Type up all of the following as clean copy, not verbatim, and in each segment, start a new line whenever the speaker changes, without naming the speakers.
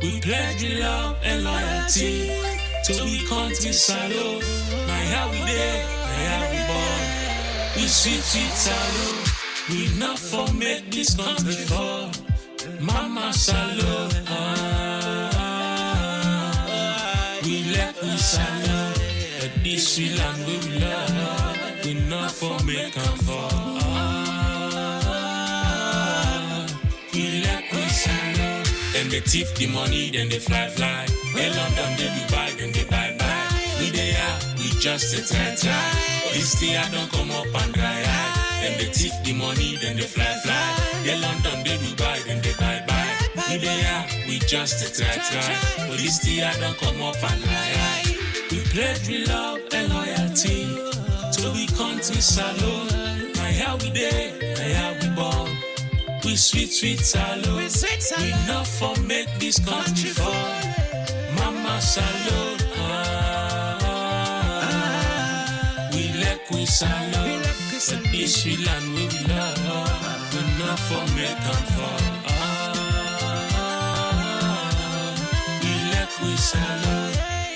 We pledge love and loyalty to be country salo. My how we there, my how we born. We sweet salo. We not for make this country fall. Mama salo. We let we salo. But this sweet land we love. We not for make them fall. We let we salo. Then they thief the money, then they fly. They London, they Dubai, then they bye. We there, we just a try. This thing I don't come up and dry eye. Then they thief the money, then they fly. They London, they Dubai, then they bye. We there, we just a try. This thing I don't come up and dry eye. We pledge with love and loyalty to be country salo. My how we there, my how we born. We sweet salo. We not for make this country fall. Mama salo. We let we salo. But this we land we love. We not for make them fall. We let we salo.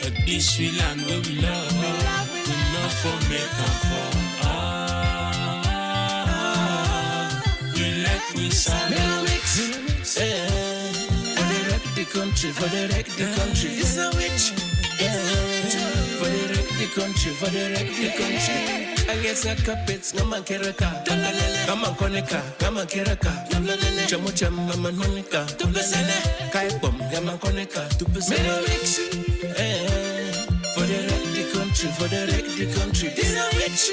But this we land we love. We not for make them fall.
For the wreck the country, it's a witch. For the wreck the country, for the wreck the country. I guess I carpets, no man kereka. Come on, Konica, come on, Kereka. Chamucham, Mama Monica. Kai Bom, Yaman Konica. For the wreck the country, for the wreck the country, it's a witch.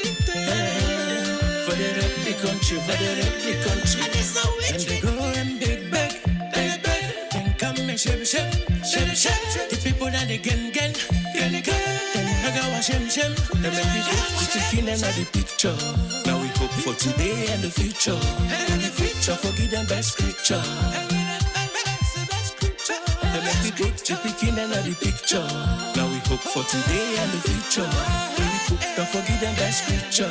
For the wreck the country, for the wreck the country, it's a witch. And they go and they beg. Shem. The people that they gen. Then I go a shem. They make me put the chicken in the picture. Now we hope for today and the future. And the future, forgive them best scripture. They make me put the chicken in the picture. Now we hope for today and the future. Don't forgive them best scripture.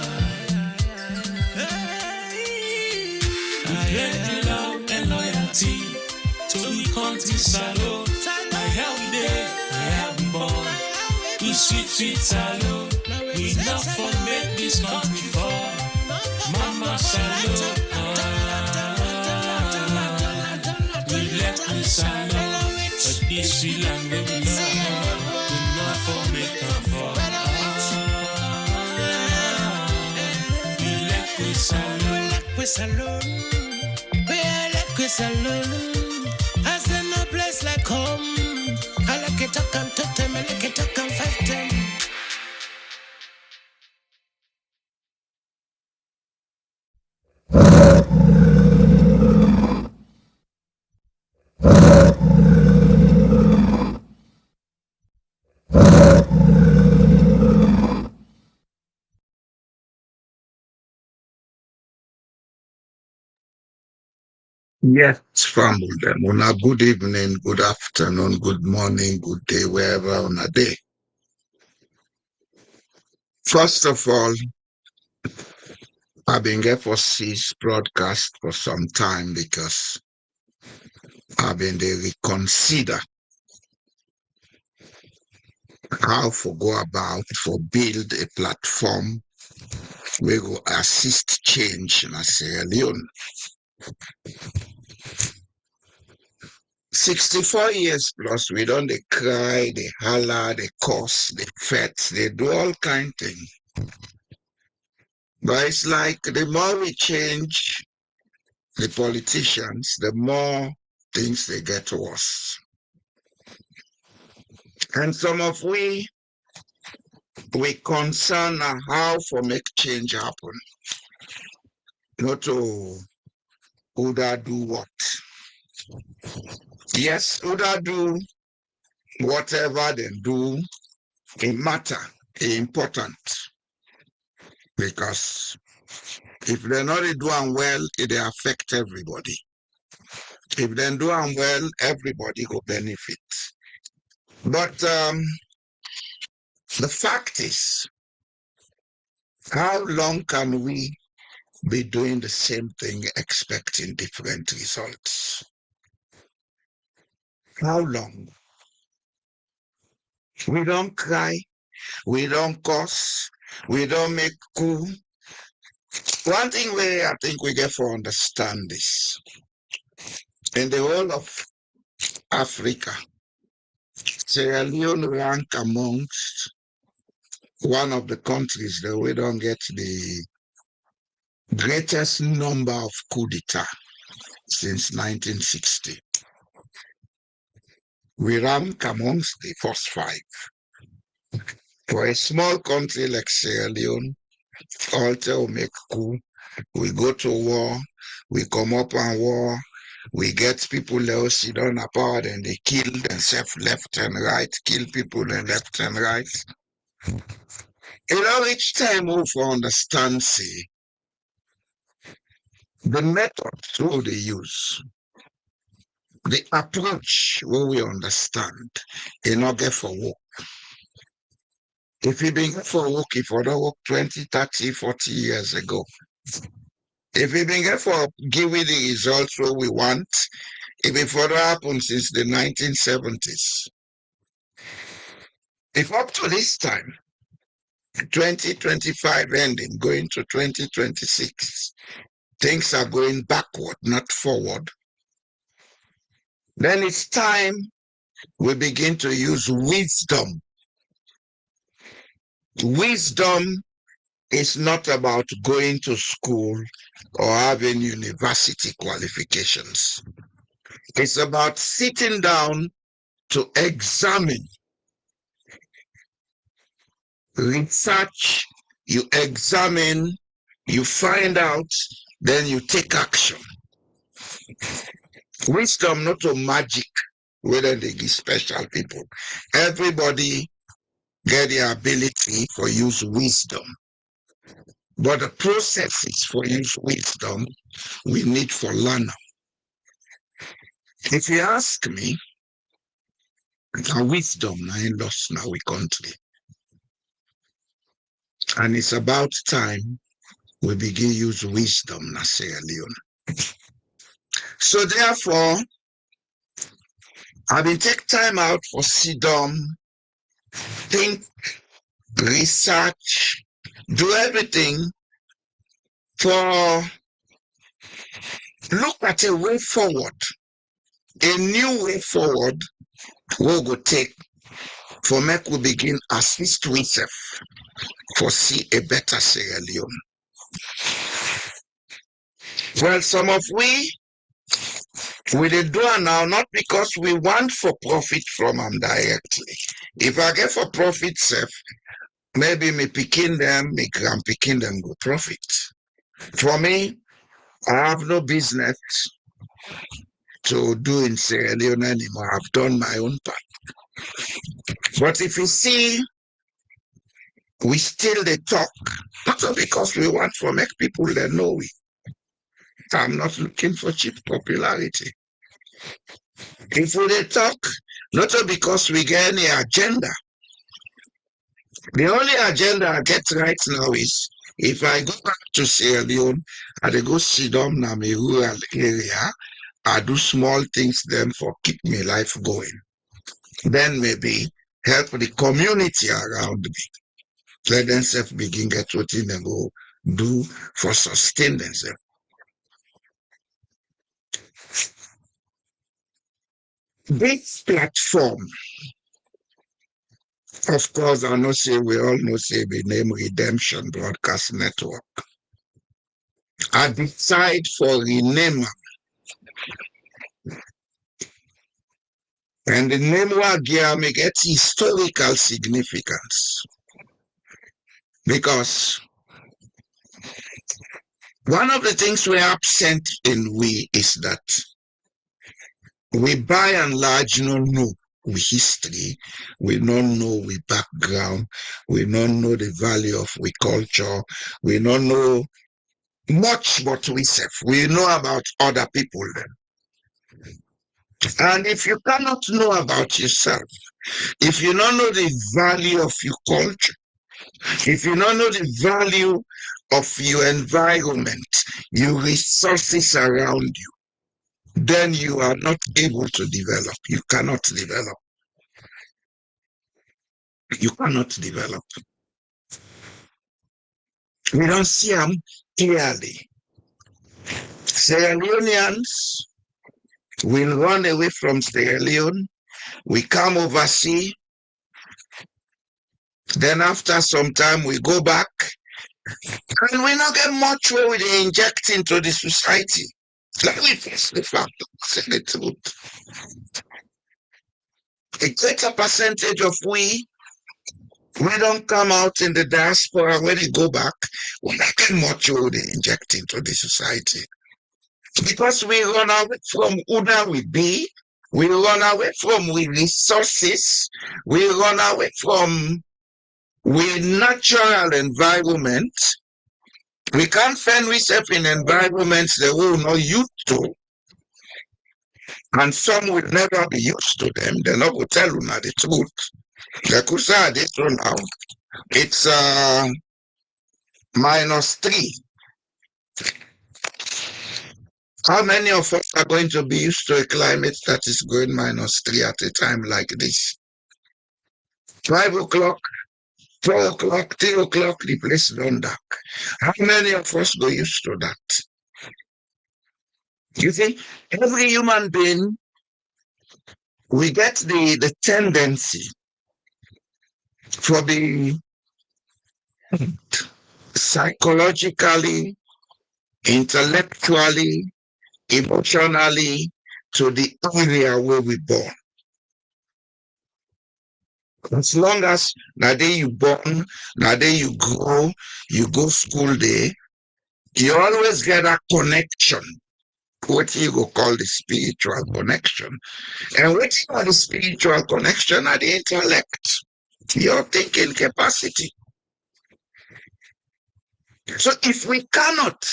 We pledge love and loyalty to the country salo. My how we there, my how we born. We sweet salo. We not for make this country fall. Mama salo. We let we salo. But this we land we love. We not for make them fall. We let we salo.
We salo. I said no place like home. I like it, I can talk them, I like it, I can fight them.
Yes, family. Una good evening, good afternoon, good morning, good day, wherever on a day. First of all, I've been here for this broadcast for some time because I've been there reconsider how to go about for build a platform we will assist change in Sierra Leone. 64 years plus, we don't they cry, they holler, they curse, they fret, they do all kind of things. But it's like the more we change the politicians, the more things they get worse. And some of we concern how for make change happen. Not to Uda do what. Yes, Uda do whatever they do, it matter, it important. Because if they're not doing well, it affect everybody. If they're doing well, everybody will benefit. But the fact is, how long can we be doing the same thing expecting different results? How long? We don't cry. We don't curse. We don't make coup. One thing I think we get to understand this. In the whole of Africa, Sierra Leone rank amongst one of the countries that we don't get the greatest number of coup d'etat since 1960. We rank amongst the first five. For a small country like Sierra Leone, alter will make coup. We go to war, we come up on war, we get people that sit on apart and they kill themselves left and right, kill people left and right. Each time we understand, see, the methods we they use, the approach we understand, not get for work. If you been for work, if you don't work 20, 30, 40 years ago, if you been get for giving the results what we want, if it further happened since the 1970s, if up to this time, 2025 ending, going to 2026, things are going backward, not forward, then it's time we begin to use wisdom. Wisdom is not about going to school or having university qualifications. It's about sitting down to examine, research, you examine, you find out, then you take action. Wisdom, not a magic, whether they give special people. Everybody get the ability for use wisdom. But the processes for use wisdom, we need for learner. If you ask me, now wisdom I lost now we country. And it's about time we begin use wisdom na Sierra Leone. So therefore, I've been take time out for sit down, think, research, do everything for look at a way forward, a new way forward we'll go take for make we begin assist ourselves for see a better Sierra Leone. Well, some of we dey do it now not because we want for profit from them directly. If I get for profit self, maybe me picking them, me grand picking them go profit. For me, I have no business to do in Sierra Leone anymore. I've done my own part. But if you see, we still they talk, not because we want to make people that know we. I'm not looking for cheap popularity. If we they talk, not because we get any agenda. The only agenda I get right now is if I go back to Sierra Leone, I go sit down in my rural area, I do small things then for keep my life going. Then maybe help the community around me. Let themselves begin get what they go do for sustain themselves. This platform, of course, I know say we all know say the name Redemption Broadcast Network. I decide for rename. And the name Wagia may get historical significance. Because one of the things we're absent in we is that we by and large don't know we history, we don't know we background, we don't know the value of we culture, we don't know much but we self. We know about other people then. And if you cannot know about yourself, if you don't know the value of your culture, if you don't know the value of your environment, your resources around you, then you are not able to develop. You cannot develop. You cannot develop. We don't see them clearly. Sierra Leoneans will run away from Sierra Leone. We come overseas. Then after some time, we go back. And we not get much where we inject into the society. Let me face the fact, say the truth. A greater percentage of we don't come out in the diaspora. When they go back, we not get much where they inject into the society. Because we run away from who that we be, we run away from we resources, we run away from we natural environment. We can't find ourselves in environments that we will not used to, and some will never be used to them. They're not going to tell you now the truth. They could say this one now. It's -3. How many of us are going to be used to a climate that is going -3 at a time like this? 5 o'clock, 4 o'clock, 3 o'clock, the place don't dark. How many of us go used to that? You see, every human being, we get the tendency for the psychologically, intellectually, emotionally to the area where we born. As long as now day you born, now day you grow, you go school there, you always get a connection. What you go call the spiritual connection. And what are the spiritual connection are the intellect, your thinking capacity. So if we cannot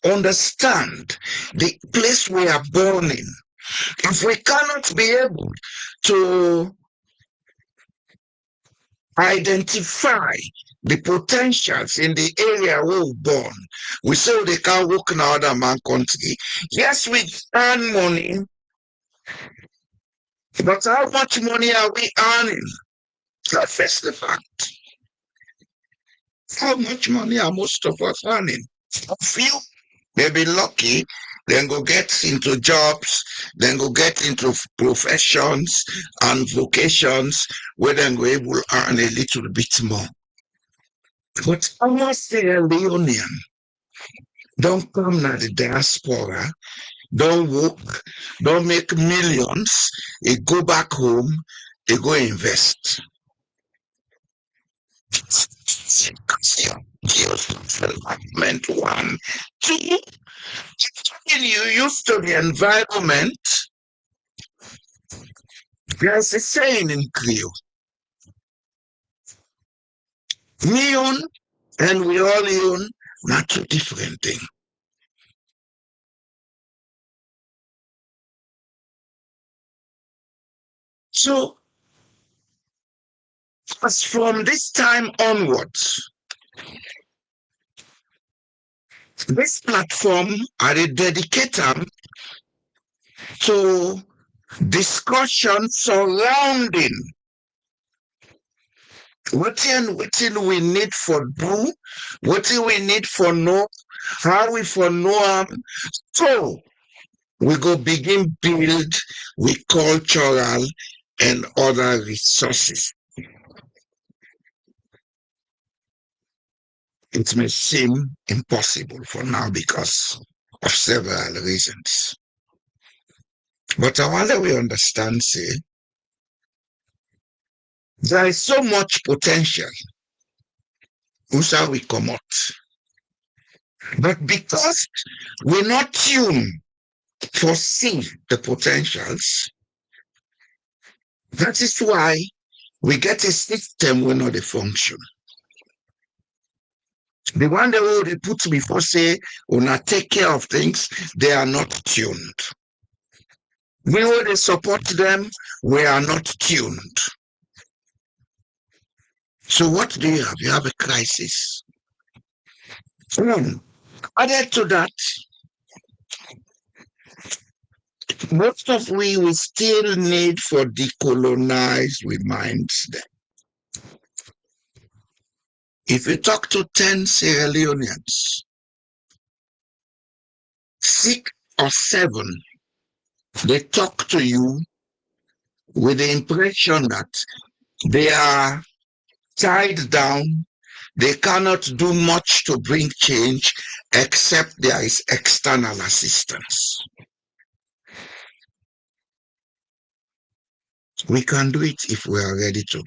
understand the place we are born in, if we cannot be able to identify the potentials in the area where we're born, we say they can't work in another man country. Yes, we earn money, but how much money are we earning? That's the fact. How much money are most of us earning? A few. They be lucky, then go get into jobs, then go get into professions and vocations where then go able to earn a little bit more. But our Sierra Leonean don't come to the diaspora, don't work, don't make millions, they go back home, they go invest. Development 1, 2, when you used to the environment, there's a saying in Creole. Me own and we all own, not two different things. So, as from this time onwards, this platform are dedicated to discussion surrounding what we need for do, what we need for know, how we for know them. So we go begin build with cultural and other resources. It may seem impossible for now because of several reasons. But I want that we understand, say, there is so much potential. Who shall we come out? But because we're not tuned for seeing the potentials, that is why we get a system we know the function. The one that they put before say, "Una take care of things," they are not tuned. We will they support them, we are not tuned. So what do you have? You have a crisis. Added to that, most of we still need for decolonize we minds them. If you talk to 10 Sierra Leoneans, 6 or 7, they talk to you with the impression that they are tied down, they cannot do much to bring change except there is external assistance. We can do it if we are ready to.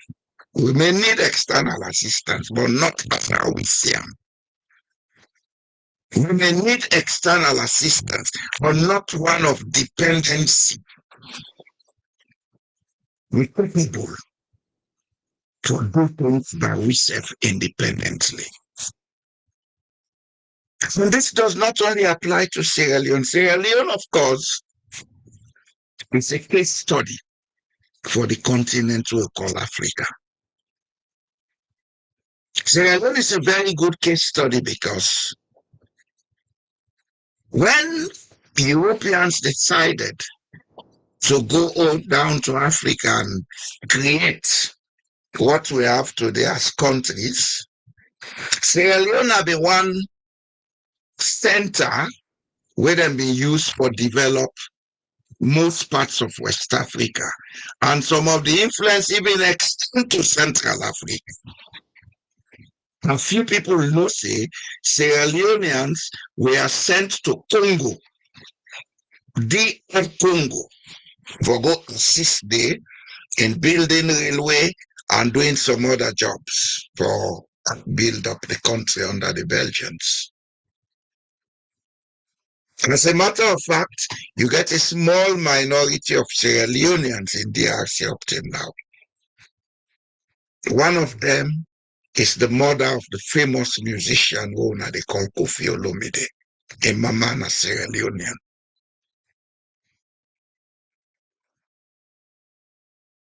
We may need external assistance, but not as how we see them. We may need external assistance, but not one of dependency. We're capable to do things by ourselves independently. And this does not only apply to Sierra Leone. Sierra Leone, of course, is a case study for the continent we call Africa. Sierra Leone is a very good case study because when Europeans decided to go down to Africa and create what we have today as countries, Sierra Leone have been one center where they been used for develop most parts of West Africa, and some of the influence even extend to Central Africa. A few people know say Sierra Leoneans were sent to Congo, DR Congo, for go assist there in building railway and doing some other jobs for build up the country under the Belgians. And as a matter of fact, you get a small minority of Sierra Leoneans in DRC up till now. One of them is the mother of the famous musician who they call Kofi Olomide, a Mamana Sierra Leonean.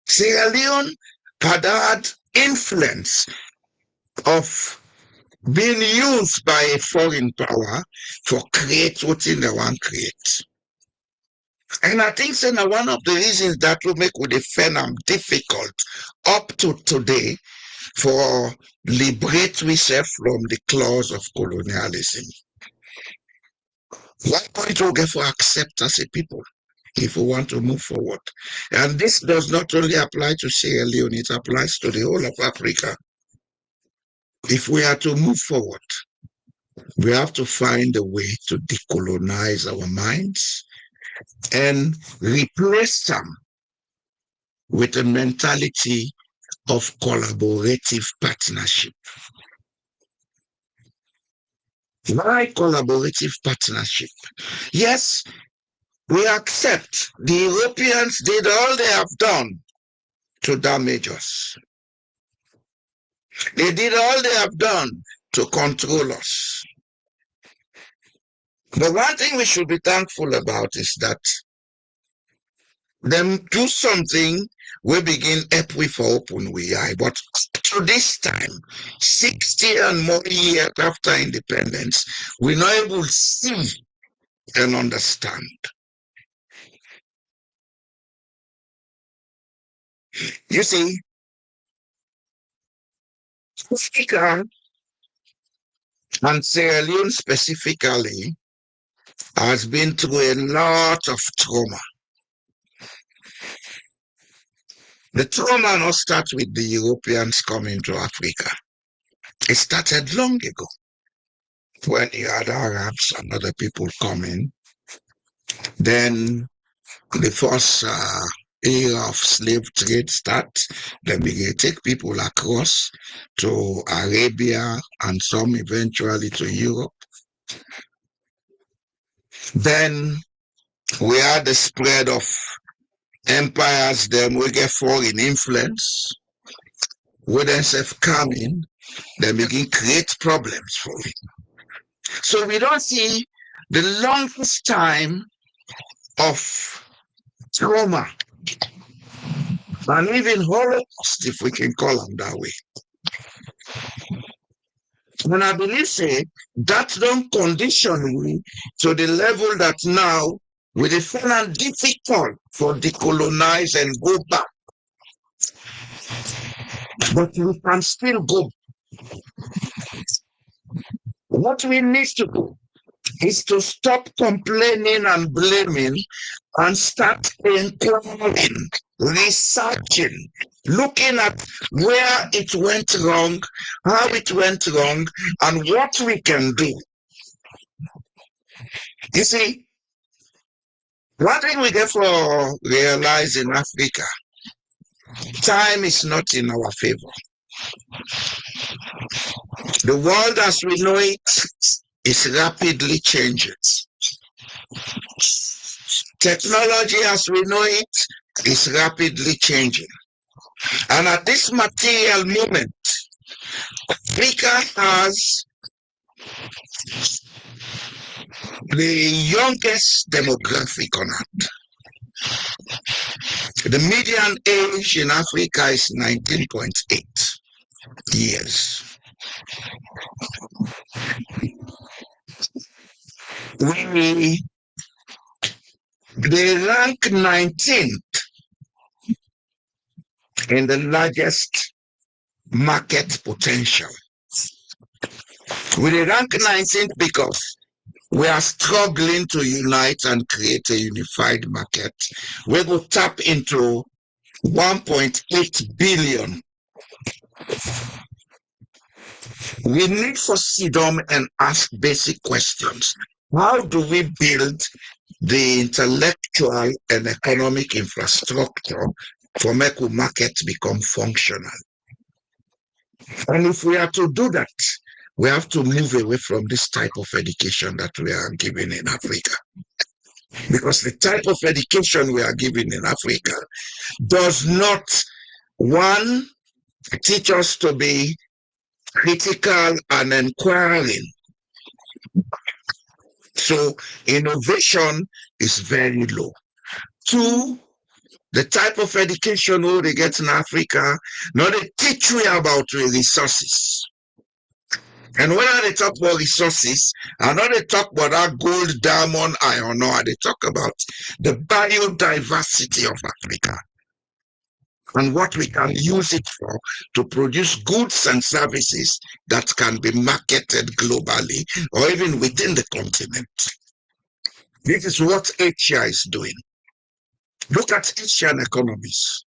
Sierra Leone had influence of being used by a foreign power for create what they want to create. And I think so now one of the reasons that will make with the Phenom difficult up to today for liberate ourselves from the claws of colonialism. Why point we get for accept as a people if we want to move forward? And this does not only apply to Sierra Leone, it applies to the whole of Africa. If we are to move forward, we have to find a way to decolonize our minds and replace them with a mentality of collaborative partnership. Why collaborative partnership? Yes, we accept the Europeans did all they have done to damage us. They did all they have done to control us. But one thing we should be thankful about is that them do something we begin up with for open we eye. But to this time, 60 and more years after independence, we're not able to see and understand. You see, Africa and Sierra Leone specifically has been through a lot of trauma. The trauma not start with the Europeans coming to Africa. It started long ago when you had Arabs and other people coming. Then the first era of slave trade start. Then they take people across to Arabia and some eventually to Europe. Then we had the spread of empires, then we get foreign influence. We themselves come in, they begin create problems for it. So we don't see the longest time of trauma and even Holocaust, if we can call them that way. And I believe say that don't condition we to the level that now We dey find am difficult for decolonize and go back. But we can still go. What we need to do is to stop complaining and blaming and start inquiring, researching, looking at where it went wrong, how it went wrong, and what we can do. You see, one thing we get for realize in Africa, time is not in our favor. The world as we know it is rapidly changing. Technology as we know it is rapidly changing. And at this material moment, Africa has the youngest demographic on earth. The median age in Africa is 19.8 years. They rank 19th in the largest market potential. We rank 19th because we are struggling to unite and create a unified market. We will tap into 1.8 billion. We need to sit down and ask basic questions. How do we build the intellectual and economic infrastructure for make a market become functional? And if we are to do that, we have to move away from this type of education that we are giving in Africa. Because the type of education we are giving in Africa does not, one, teach us to be critical and inquiring. So innovation is very low. Two, the type of education we they get in Africa, now they teach you about resources. And when they talk about resources, and now they talk about that gold, diamond, iron ore, they talk about the biodiversity of Africa and what we can use it for to produce goods and services that can be marketed globally or even within the continent. This is what Asia is doing. Look at Asian economies.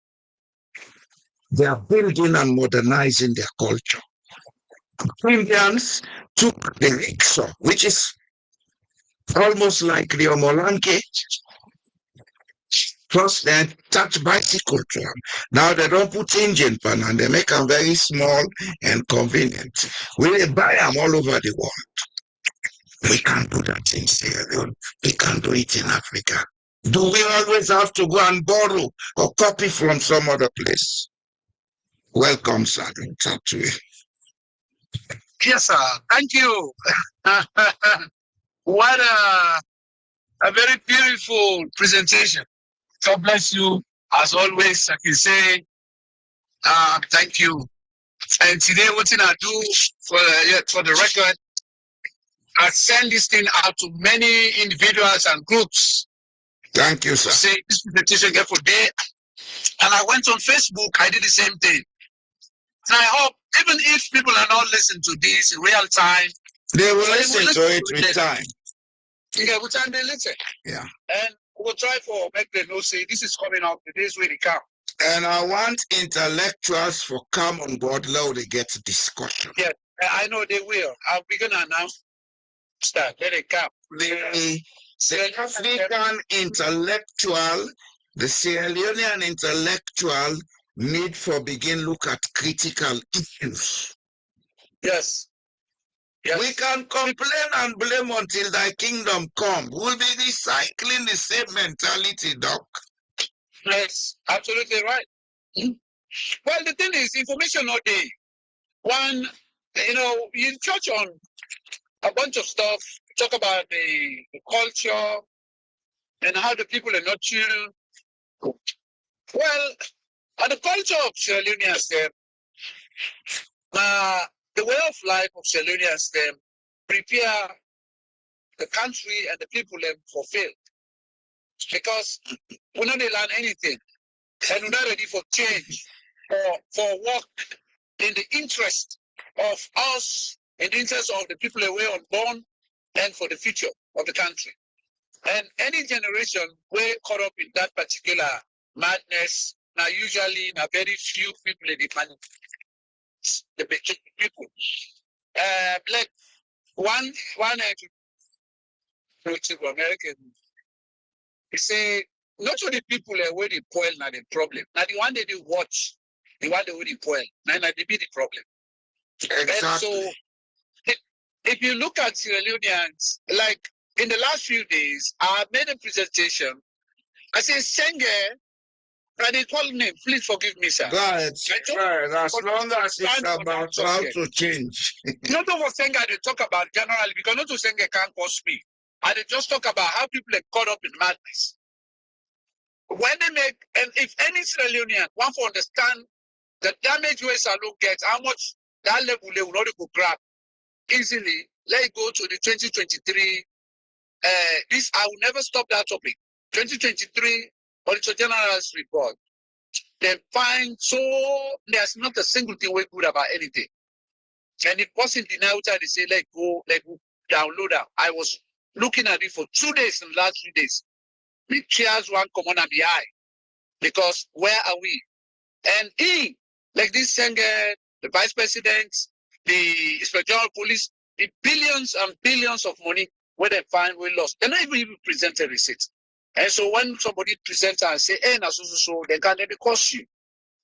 They are building and modernizing their culture. Indians took the rickshaw, which is almost like the Omolanke. First, they touch bicycle to them. Now they don't put engine pan and they make them very small and convenient. We buy them all over the world. We can't do that in Sierra Leone. We can't do it in Africa. Do we always have to go and borrow or copy from some other place? Welcome, sir. Talk to you.
Yes, sir. Thank you. What a very beautiful presentation. God bless you. As always, I can say thank you. And today, what did I do for the record? I send this thing out to many individuals and groups.
Thank you, sir.
Say this presentation get for day. And I went on Facebook, I did the same thing. And I hope, even if people are not listening to this in real time,
they will listen to it with time.
Yeah, with time they listen.
Yeah.
And we'll try for make them know say this is coming up, the days where they come.
And I want intellectuals to come on board now they get discussion.
Yeah, I know they will. We're gonna announce that. Let it come.
The African intellectual, the Sierra Leonean intellectual need for begin look at critical issues.
Yes. Yes.
We can complain and blame until thy kingdom come. We'll be recycling the same mentality, Doc.
Yes, absolutely right. Well, the thing is, information all day. One, you touch on a bunch of stuff, talk about the culture and how the people are not tuned. Well, the culture of Sierra Leoneans, the way of life of Sierra Leoneans, prepare the country and the people fulfill. because we're not learn anything, and we're not ready for change or for work in the interest of us, in the interest of the people away unborn, and for the future of the country. And any generation we're caught up in that particular madness, now usually now very few people in the planet, the people. Like one to American, he say not only people where they poil now the problem. Now the one they do watch, the one they will poil, now they be the problem.
Exactly.
And so if you look at Sierra Leoneans, like in the last few days, I made a presentation. I said, Senge, and they called name. Please forgive me, sir.
Go ahead. As long as it's about how to change.
Not over Senga, they talk about generally, because not to Senga can't cause me. And they just talk about how people are caught up in madness. When they make, and if any Sierra Leonean want to understand the damage where Salon gets, how much that level they will not go grab easily, let it go to the 2023. This I will never stop that topic. 2023 Auditor General's report. They find so there's not a single thing we good about anything. And the person denied it, they say, let go download that. I was looking at it for 2 days in the last 2 days. The chairs one come on and be high. Because where are we? And he, like this Senga, the vice president, the inspector of police, the billions and billions of money where they find we lost. They're not even present a receipt. And so when somebody presents and say, hey, so they can't maybe cost you.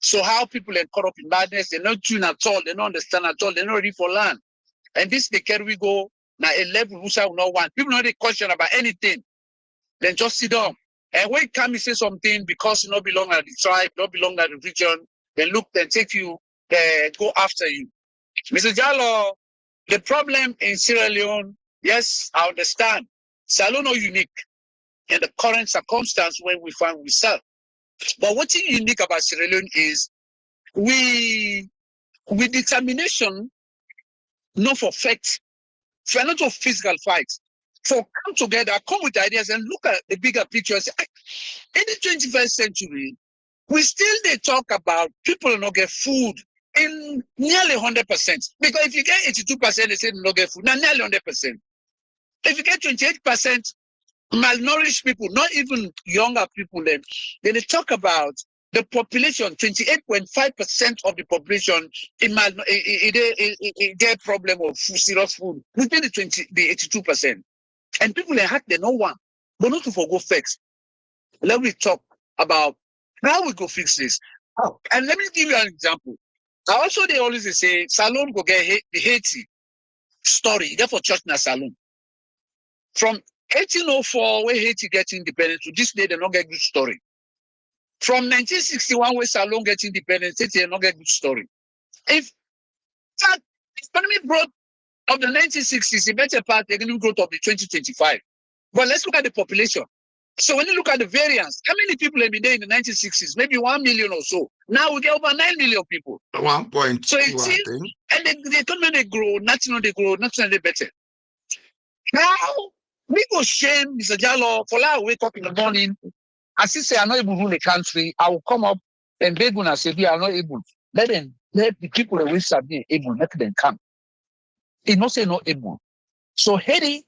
So how people are caught up in madness, they're not tuned at all, they don't understand at all, they're not ready for land. And this they can we go now a level which I will not want. People not they question about anything. Then just sit down. And when come and say something because you not belong at the tribe, not belong at the region, then look, then take you, go after you. Mr. Jallo, the problem in Sierra Leone, yes, I understand. Salon not unique in the current circumstance when we find ourselves. But what's unique about Sierra Leone is we, with determination, not for facts, for not of physical fights, for come together, come with ideas and look at the bigger picture and say, in the 21st century, we still they talk about people not get food in nearly 100%. Because if you get 82%, they say not get food, now nearly 100%. If you get 28%, malnourished people, not even younger people, then they talk about the population, 28.5% of the population get problem of food, serious food within the 82%. And people like that, they know one, but not to forgo facts. Let me talk about how we go fix this. Oh. And let me give you an example. Also, they always say, Salon go get the Haiti story, therefore church na Salon. From 1804, where Haiti gets independence, to this day, they don't get good story. From 1961, where Salon gets independence, they don't get good story. If that economic growth of the 1960s, the better part, the economic growth of the 2025. But let's look at the population. So when you look at the variance, how many people have been there in the 1960s? Maybe 1 million or so. Now we get over 9 million people.
1.2,
so it seems, and the economy they grow, nationally they better. Now, we go shame Mr. Jallo for I wake up in the morning. As he say, I'm not able to rule the country. I will come up and beg when I say, we are not able. Let the people that we be able, let them come. He not say not able. So Haiti,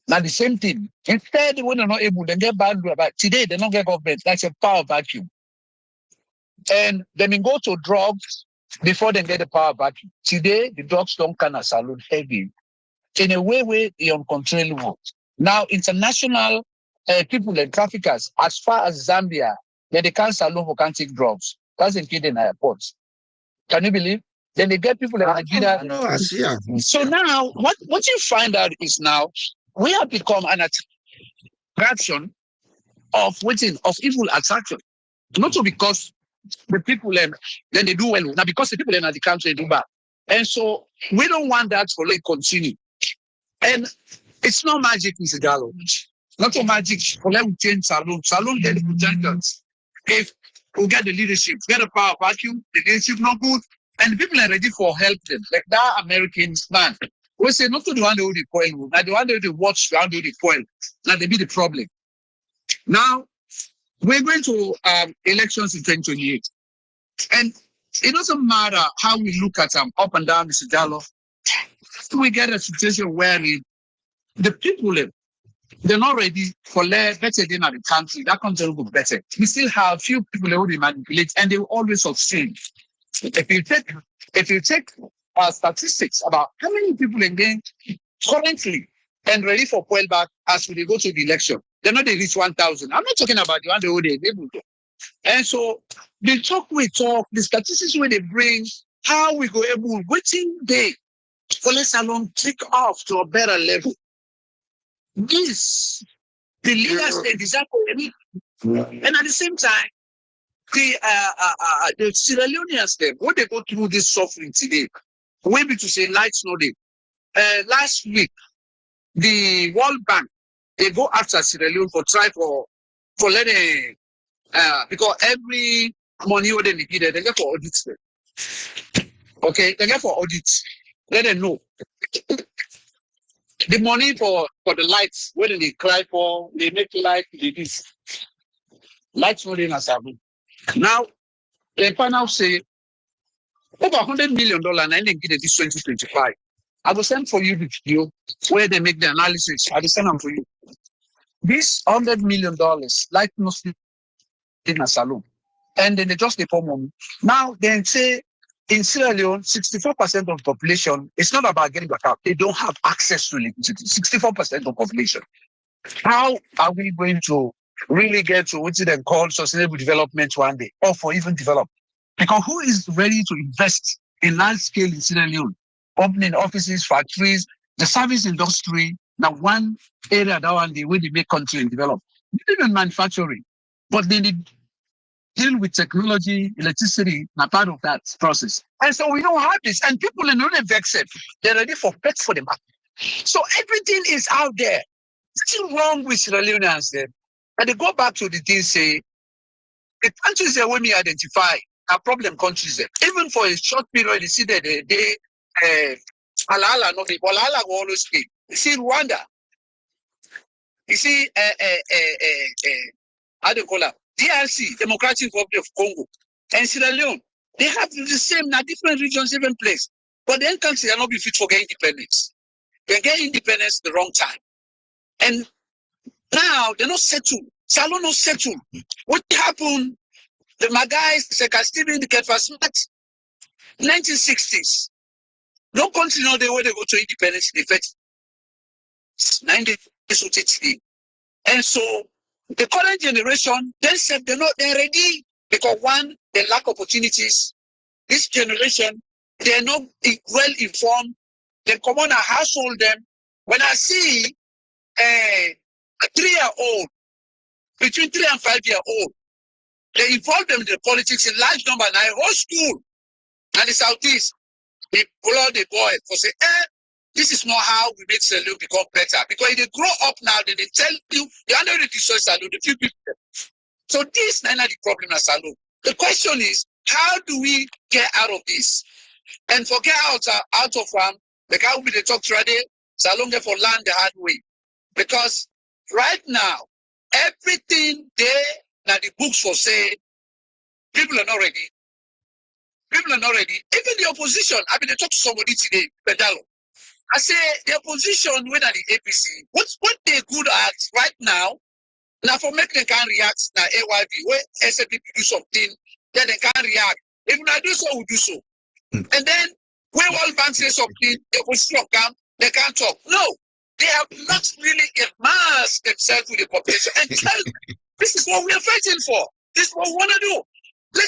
now the same thing. Instead, when they're not able, they get bad. But today, they don't get government. That's a power vacuum. And then they go to drugs before they get the power vacuum. Today, the drugs don't can a salon heavy. In a way where they uncontrollable. Now, international people and traffickers, as far as Zambia, they can't salon for can't take drugs. That's including airports. Can you believe? Then they get people in Nigeria.
I see.
So now, what you find out is now we have become an attraction of evil attraction. Not so because the people then they do well, now because the people in the country do bad. And so we don't want that to continue. And it's not magic, Mr. Gallo. Not so magic for let we change Salon. Salon get the potentials. If we get the leadership, get the power vacuum, the leadership not good, and the people are ready for help them. Like that American man. We say not to the one who the coil, not the one who the watch, the one who the coil. Now they be the problem. Now, we're going to elections in 2028. And it doesn't matter how we look at them up and down, Mr. Jallo. We get a situation where the people, they're not ready for better than the country. That country will be better. We still have few people who they manipulate, and they will always succeed. If you take statistics about how many people again currently and ready for pull back as we go to the election, they're not they reach 1,000. I'm not talking about the one they hold able to. And so the talk we talk, the statistics where they bring, how we go able waiting day for let's alone take off to a better level. This the leaders they deserve for any, and at the same time, the Sierra Leoneans them when they go through this suffering today, maybe to say lights no day. Last week, the World Bank they go after Sierra Leone for try for letting because every money what they need they get for audits. Okay, they get for audits. Let them know the money for the lights. When they cry for, they make light. They this lights not in a seven. Now the panel say over $100 million. And then get this 2025. I will send for you the video where they make the analysis. I will send them for you. This $100 million, like mostly in a salon, and then they just they pour money. Now they say in Sierra Leone, 64% of the population. It's not about getting back out. They don't have access to electricity. 64% of the population. How are we going to really get to what they call sustainable development one day, or for even develop? Because who is ready to invest in large scale in Sierra Leone, opening offices, factories, the service industry? Now, one area that one day where they make country and develop, not even manufacturing, but they need deal with technology, electricity, not part of that process. And so we don't have this, and people are not vexed. They're ready for pets for the market. So everything is out there. Nothing wrong with Sierra Leoneans then. And they go back to the thing say, the countries that when we identify are problem countries there. Even for a short period, you see that they Alala, no, Alala will always speak. You see Rwanda, you see how do you call it? DRC, Democratic Republic of Congo, and Sierra Leone. They have the same, now different regions, even place. But the countries are not be fit for getting independence. They get independence the wrong time. And now they're not settled. Salon not settled. What happened? My guys, like Stephen the Cat was 1960s. No country know the way they go to independence in the 90s. And so the current generation, they said they're not they're ready because one, they lack opportunities. This generation, they're not well informed. They come on a household them. When I see a 3-year-old, between 3 and 5-year-old, they involve them in the politics in large number. Now, whole school and the Southeast, they blow the boy for say, this is not how we make Sierra become better. Because if they grow up now, then they tell you, they are not ready to destroy Sierra the few people. So this is not the problem at Sierra. The question is, how do we get out of this? And for get out of the guy will be the talk today, Sierra get for land the hard way. Because right now, everything there, now the books for say, people are not ready. People are not ready. Even the opposition, I mean, they talk to somebody today, Pedalo. I say the opposition, when at the APC, what they're good at right now, now for making them can react, now AYB, where SNP do something, then they can react. If I do so, we do so. And then when World Bank says something, the opposition come, they can't talk. No, they have not really immersed themselves with the population and tell this is what we are fighting for. This is what we want to do. So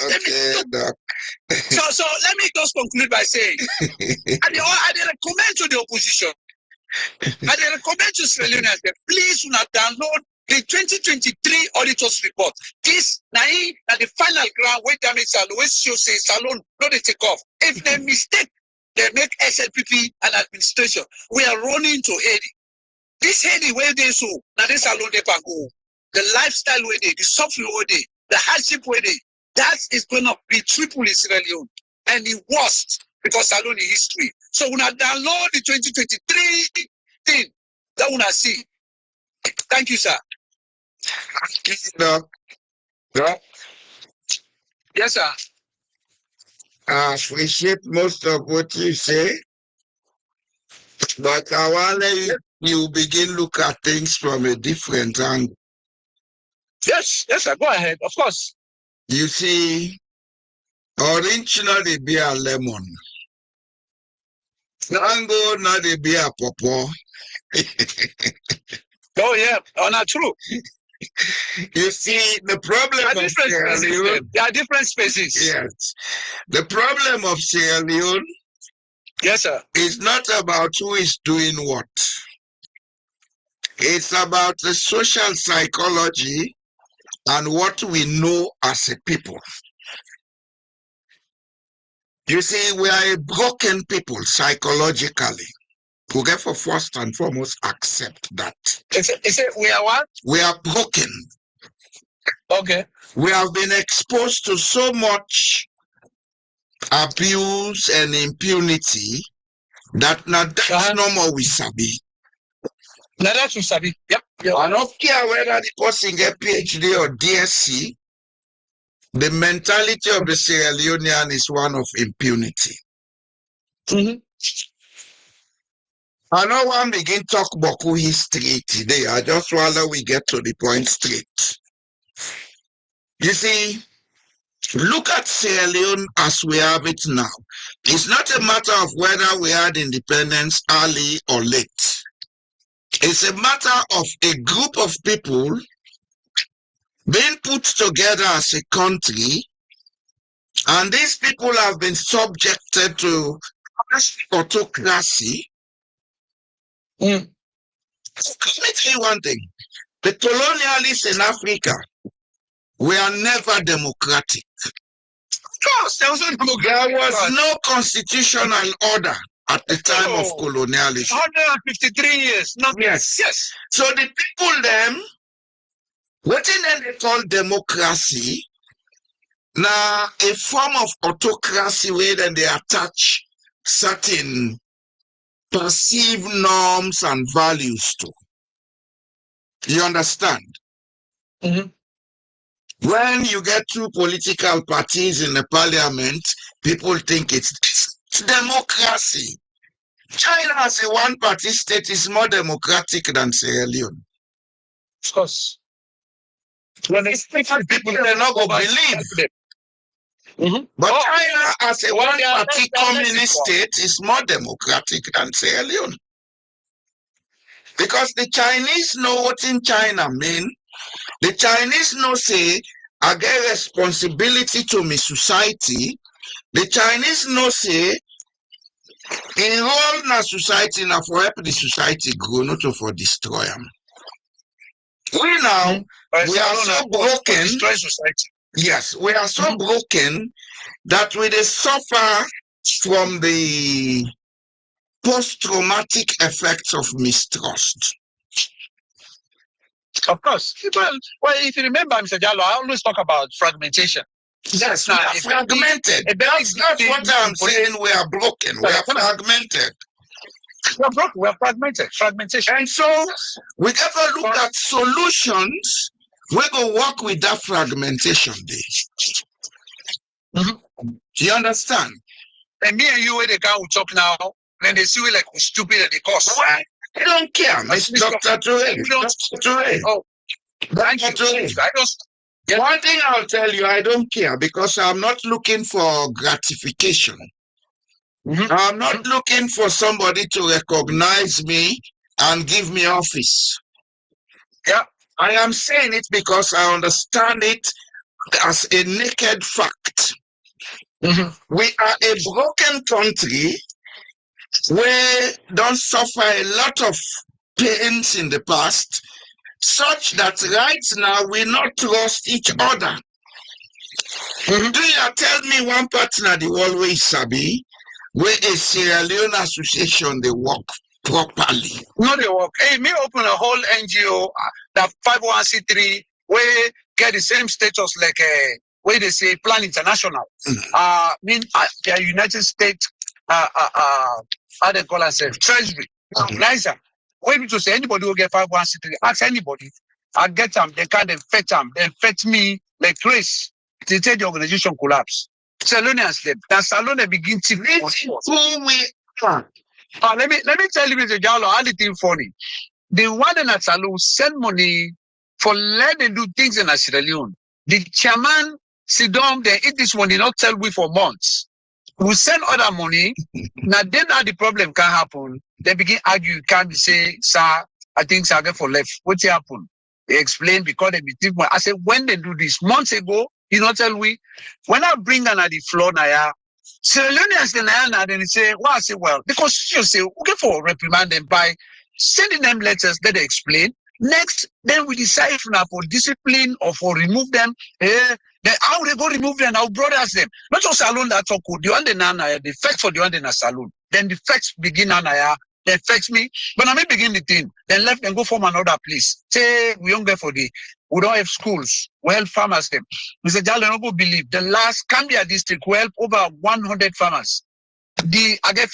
let me just conclude by saying, I recommend to the opposition, I recommend to Sierra Leoneans that please do not download the 2023 auditors report. This now the final ground where damage Salon, where show say Salon, no they take off. If they mistake, they make SLPP and administration. We are running to Haiti. This Haiti where they so now this Salon they can go. The lifestyle where they, the suffering where they, the hardship where they, that is going to be triple in Sierra Leone. And the worst because Salon is history. So when I download the 2023 thing, that when I see. Thank you, sir.
No, no,
Yes, sir.
I appreciate most of what you say, but I want you begin look at things from a different angle.
Yes, sir. Go ahead. Of course.
You see, orange not the beer lemon. Mango not the beer pawpaw.
Oh, yeah. Oh, not true.
You see, the problem of Sierra Leone.
There are different spaces.
Yes. The problem of Sierra Leone.
Yes, sir.
Is not about who is doing what. It's about the social psychology and what we know as a people. You see, we are a broken people psychologically. We therefore first and foremost accept that.
Is it we are what?
We are broken.
Okay.
We have been exposed to so much abuse and impunity that now that's no more we sabi.
Now that's we sabi. Yep.
I don't care whether the person get PhD or DSC. The mentality of the Sierra Leonean is one of impunity.
Mm-hmm.
I know one begin talk Boku history today. I just rather we get to the point straight. You see, look at Sierra Leone as we have it now. It's not a matter of whether we had independence early or late. It's a matter of a group of people being put together as a country, and these people have been subjected to autocracy. Let me tell you one thing. The colonialists in Africa were never democratic.
There
was no constitutional order at the time of colonialism.
153 years.
Yes.
Yes.
So the people them, what they call democracy, now a form of autocracy where then they attach certain perceived norms and values to. You understand?
Mm-hmm.
When you get two political parties in the parliament, people think it's democracy. China as a one-party state is more democratic than Sierra Leone.
Of course. When they speak to
People they're not going to believe.
Mm-hmm.
But China as a one-party communist state is more democratic than Sierra Leone. Because the Chinese know what in China mean. The Chinese know say, I get responsibility to my society. The Chinese know say, enroll in a society now for help the society grow, not for destroy them. We now, we are so broken.
Destroy society.
Yes, we are so broken that we suffer from the post-traumatic effects of mistrust.
Of course. Well, if you remember, Mr. Jallo, I always talk about fragmentation.
Yes, we are fragmented. That's what I'm saying. We are broken. We are fragmented.
We are fragmented. Fragmentation.
And so we ever look at solutions. We go work with that fragmentation. Do you understand?
And me and you, where the guy will talk now, then they see we like we're stupid at the cost.
Why? I don't care, Mr. Dr. Toure. Dr. Toure.
Oh, thank you.
I don't. One thing I'll tell you, I don't care because I'm not looking for gratification. I'm not looking for somebody to recognize me and give me office.
Yeah.
I am saying it because I understand it as a naked fact. We are a broken country. We don't suffer a lot of pains in the past, such that right now we not trust each other. Do you tell me one partner the always sabi where a Sierra Leone association they work properly?
No, they work. Hey, me open a whole NGO that 501c3 where get the same status like where they say Plan International. They are United States how they call ourselves Treasury. Nicer. Where to say anybody will get 501c3, ask anybody. I get them, they can't fetch them, they fetch me like Chris. They tell the organization collapse. Salonians them. Now Salon they begin to
who we are.
let me tell you, Mr. Jallo, how the thing funny. The one in a salon send money for let them do things in Sierra Leone. The chairman sit down, they eat this money, not tell we for months. We send other money. Now then how the problem can happen. They begin argue, can't say, sir, I think sir get for left. What happened? They explain because they be money. I said, when they do this, months ago, you not tell we. When I bring on the floor now, Sierra Leoneans then they say, well, I say, well, the constitution say, okay for reprimand them by sending them letters that they explain. Next, then we decide if now for discipline or for remove them. Then how they go remove them, our brothers them. Not just alone that talk the one the facts for the one in a saloon. Then the facts begin they fetch me. But I may begin the thing. Then left and go from another place. Say we don't get for we don't have schools. We help farmers them. Mr. Jalo don't believe the last Cambia district we help over 100 farmers. I get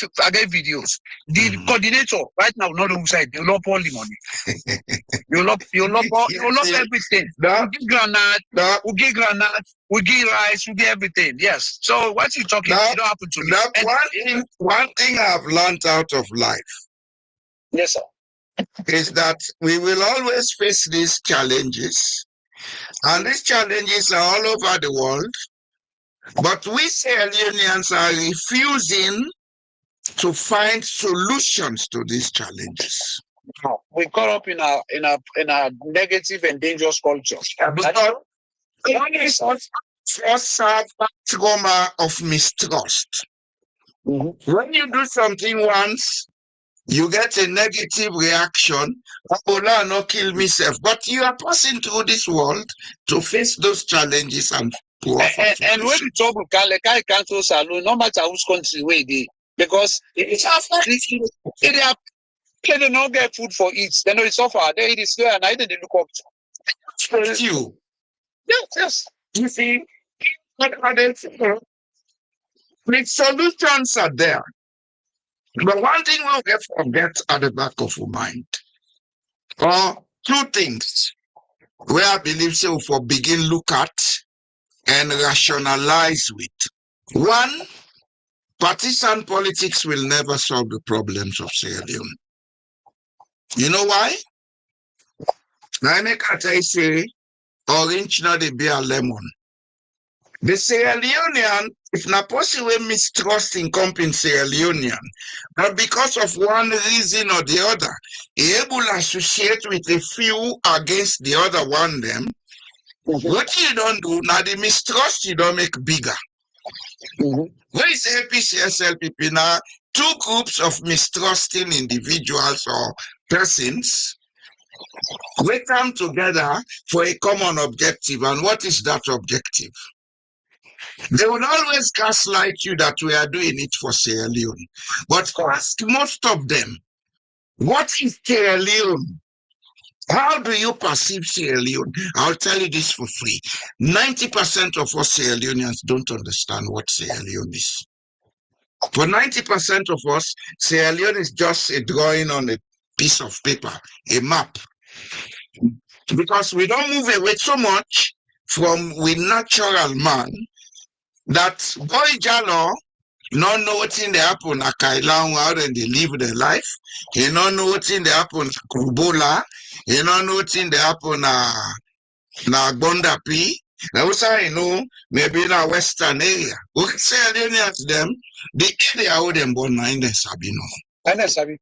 videos. The coordinator right now, not on side, you love all the money. You love everything. We give granite, we give granite, we give rice, we give everything. Yes. So what you talking? It don't happen to me.
One thing I've learned out of life.
Yes, sir.
Is that we will always face these challenges, and these challenges are all over the world. But we Sierra Leoneans are refusing to find solutions to these challenges.
We caught up in a negative and dangerous culture.
Because one is first have trauma of mistrust. Mm-hmm. When you do something once, you get a negative reaction. Oh, no, no, kill myself. But you are passing through this world to face those challenges and
when the trouble can cancel salon, no matter whose country where they, because it's after they don't not get food for it. They know it's suffer. They eat it slow and I didn't look up to
you.
Yes.
You see, the solutions are there. But one thing we'll forget at the back of our mind, or two things where I believe so for begin look at and rationalize with. One, partisan politics will never solve the problems of Sierra Leone. You know why? Now make I say orange not the beer lemon. The Sierra Leonean, if not possible, mistrust in company Sierra Leonean, but because of one reason or the other, able to associate with a few against the other one them. What you don't do, now the mistrust you don't make bigger. Where is APC, SLPP now? Two groups of mistrusting individuals or persons, we come together for a common objective. And what is that objective? They will always gaslight you that we are doing it for Sierra Leone. But ask most of them, what is Sierra Leone? How do you perceive Sierra Leone? I'll tell you this for free. 90% of us Sierra Leoneans don't understand what Sierra Leone is. For 90% of us, Sierra Leone is just a drawing on a piece of paper, a map. Because we don't move away so much from we natural man that boy Jalo not know what's in the happen at Kailan out and they live their life. He don't know what's in the happen at Kubola. He don't know what's in the happen na Bondapi. Now I know maybe in a western area. We can say to them, the area how them born in the Sabino.
I know Sabi.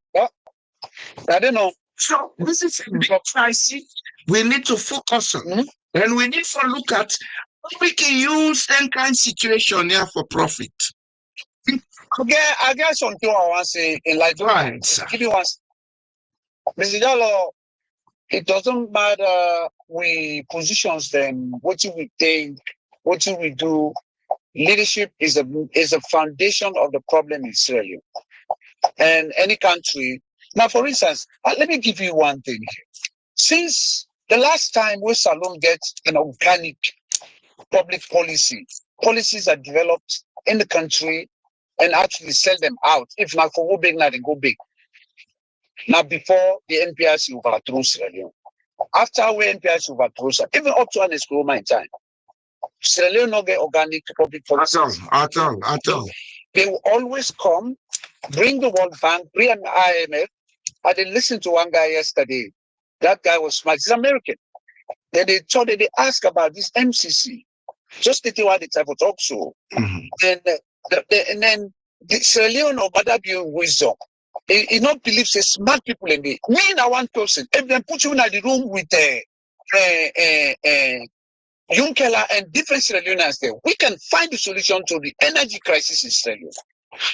I don't know.
So this is a big crisis we need to focus on. And we need to look at how we can use that kind of situation here for profit.
I guess something I want to say in like
right, sir.
Give me one. Mr. Jallo, it doesn't matter we positions them, what do we think, what do we do. Leadership is a foundation of the problem in Sierra Leone. And any country. Now, for instance, let me give you one thing. Since the last time we Salon gets an organic public policies are developed in the country and actually sell them out. If not for go big, now they go big. Now before the NPRC overthrew Sierra Leone. after when NPIs overthrow, even up to an Nkrumah in time, Sierra Leone not get organic public policy.
At all.
They will always come, bring the World Bank, bring an IMF. I did listen to one guy yesterday. That guy was smart. He's American. Then they ask about this MCC. Just the what the type of talk so. And then the Sierra Leone or Bada be wisdom. He not believes a smart people in me. Me na one person. If they put you in the room with Junkela and different Sierra Leoneans there, we can find the solution to the energy crisis in Sierra Leone.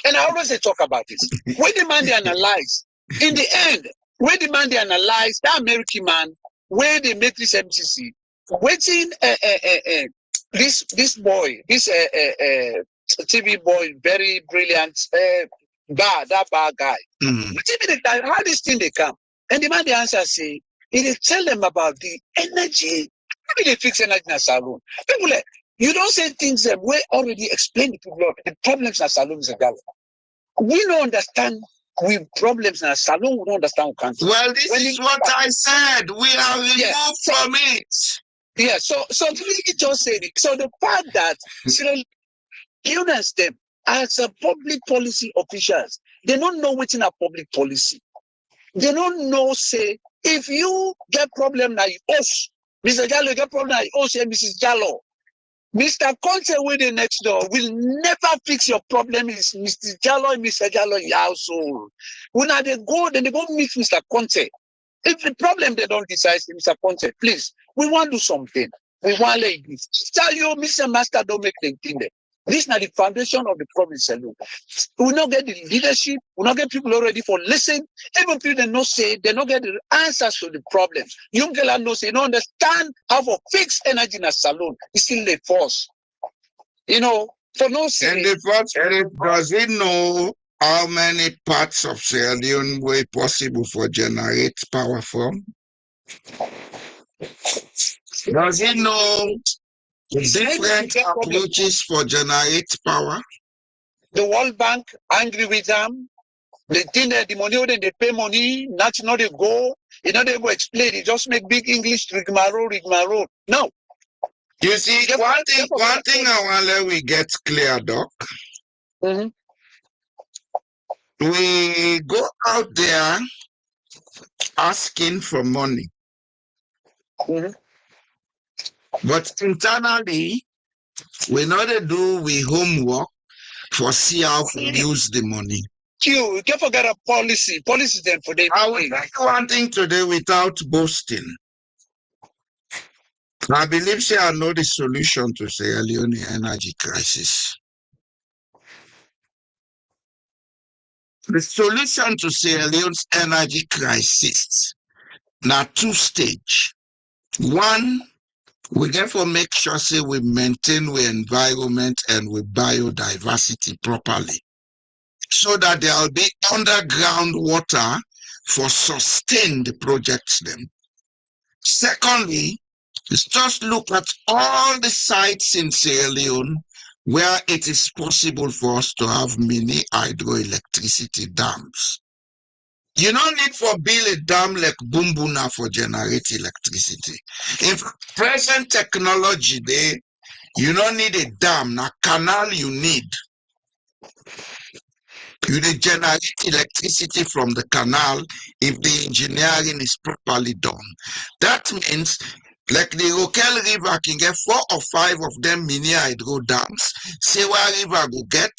And I always talk about this. When the man they analyze, in the end, when the man they analyze, that American man, where they make this MCC, waiting this boy, this TV boy, very brilliant, that bad guy. How this thing they come? And the man the answer say, he tell them about the energy. Maybe they fix energy in a saloon. People like, you don't say things that we already explain to people the problems in a saloon is a gala. We don't understand with problems in a salon, we don't understand what country.
Well, this is what I said. We are removed from it.
Yeah, so he just said it. So the fact that Leoneans them as a public policy officials, they don't know what's in a public policy. They don't know, say, if you get problem now, you us, Mr. Jallo get problem now, you us, Mrs. Jallo. Mr. Conte waiting next door will never fix your problem. Is Mr. Jallo and Mr. Jallo in your household. When they go, then they go meet Mr. Conte. If the problem they don't decide, Mr. Conte, please, we want to do something. We want like this. Tell you, Mr. Master, don't make them think that. This is not the foundation of the problem. We not get the leadership. We not get people already for listen. Even people they not say they not get the answers to the problems. Young girl no say, don't understand how to fix energy in a saloon. It's still the force. You know, for no say.
And the first, does he know how many parts of Sierra Leone were possible for generate power from? Does he know different approaches for generate power?
The World Bank angry with them. They think that the money when they pay money, not they go. You know they go explain. They just make big English rigmarole. No.
You see, one thing I want to let we get clear, Doc.
Mm-hmm.
We go out there asking for money.
Mm-hmm.
But internally, we know they do we homework for see how to use the money.
You can't forget a policy. Policy then for them.
I will tell you one thing today without boasting. I believe I know the solution to Sierra Leone energy crisis. The solution to Sierra Leone's energy crisis now two stage. One, we therefore make sure say we maintain the environment and we biodiversity properly, so that there will be underground water for sustained projects them. Secondly, let's just look at all the sites in Sierra Leone where it is possible for us to have mini hydroelectricity dams. You don't need for build a dam like Bumbuna for generate electricity. In present technology, you don't need a dam, a canal you need. You need generate electricity from the canal if the engineering is properly done. That means like the Rokel River can get 4 or 5 of them mini hydro dams. Sewa River go get,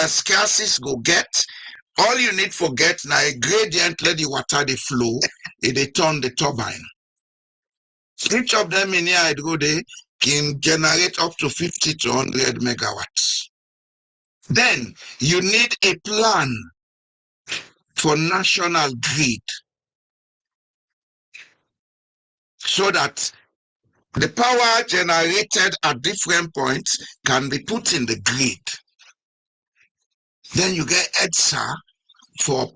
Scarces go get. All you need for get now a gradient, let the water they flow, they turn the turbine. Each of them mini hydro they can generate up to 50 to 100 megawatts. Then you need a plan for national grid so that the power generated at different points can be put in the grid. Then you get EDSA for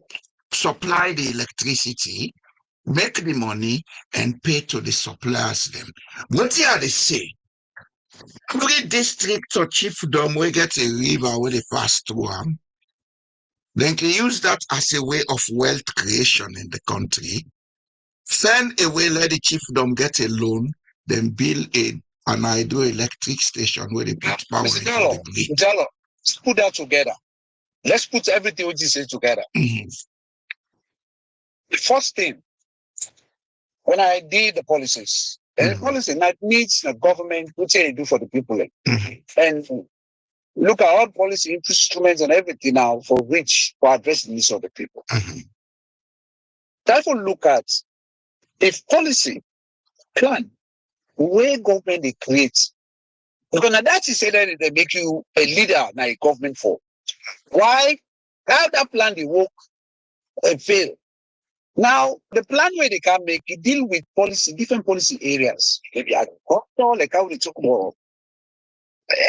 supply the electricity, make the money, and pay to the suppliers them. What are they say? Every district or chiefdom will get a river where they pass through them. Then can use that as a way of wealth creation in the country. Send away, let the chiefdom get a loan, then build an hydroelectric station where they put power
Mr.
into
Jallo,
the grid.
Jallo, let's put that together. Let's put everything what you say together.
Mhm.
The first thing, when I did the policies, and the policy that needs the government, what they do for the people.
Mhm.
And look at all policy instruments and everything now for addressing the needs of the people.
Mhm.
Therefore, look at if policy plan where government they create. Because now that is said that they make you a leader now a government for. Why? How that plan they work and fail. Now, the plan where they can make it deal with policy, different policy areas. Maybe agriculture, like how we talk about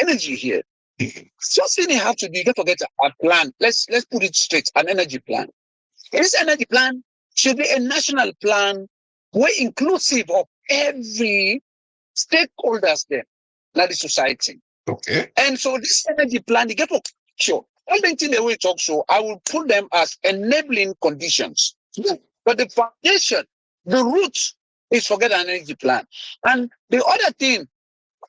energy here. Just thing you have to do, you don't forget a plan. Let's put it straight, an energy plan. This energy plan should be a national plan where inclusive of every stakeholders there, like the society.
Okay.
And so this energy plan, they get for sure. One thing the way it talks so, I will put them as enabling conditions. But the foundation, the root is forget an energy plan. And the other thing,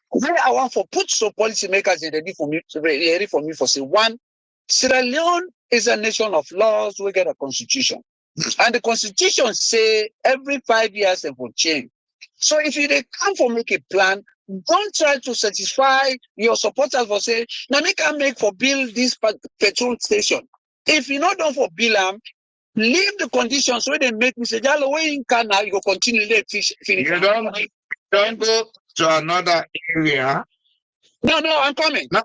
where I want for put so policymakers in ready for me for say one, Sierra Leone is a nation of laws. We get a constitution, and the constitution say every 5 years it will change. So if you they come for make a plan, don't try to satisfy your supporters for say, now make I make for build this petrol station. If you not done for bill them, leave the conditions where they make me say, Jalo, where you can now you go continue let fish finish.
You don't go to another area.
No, I'm coming.
No,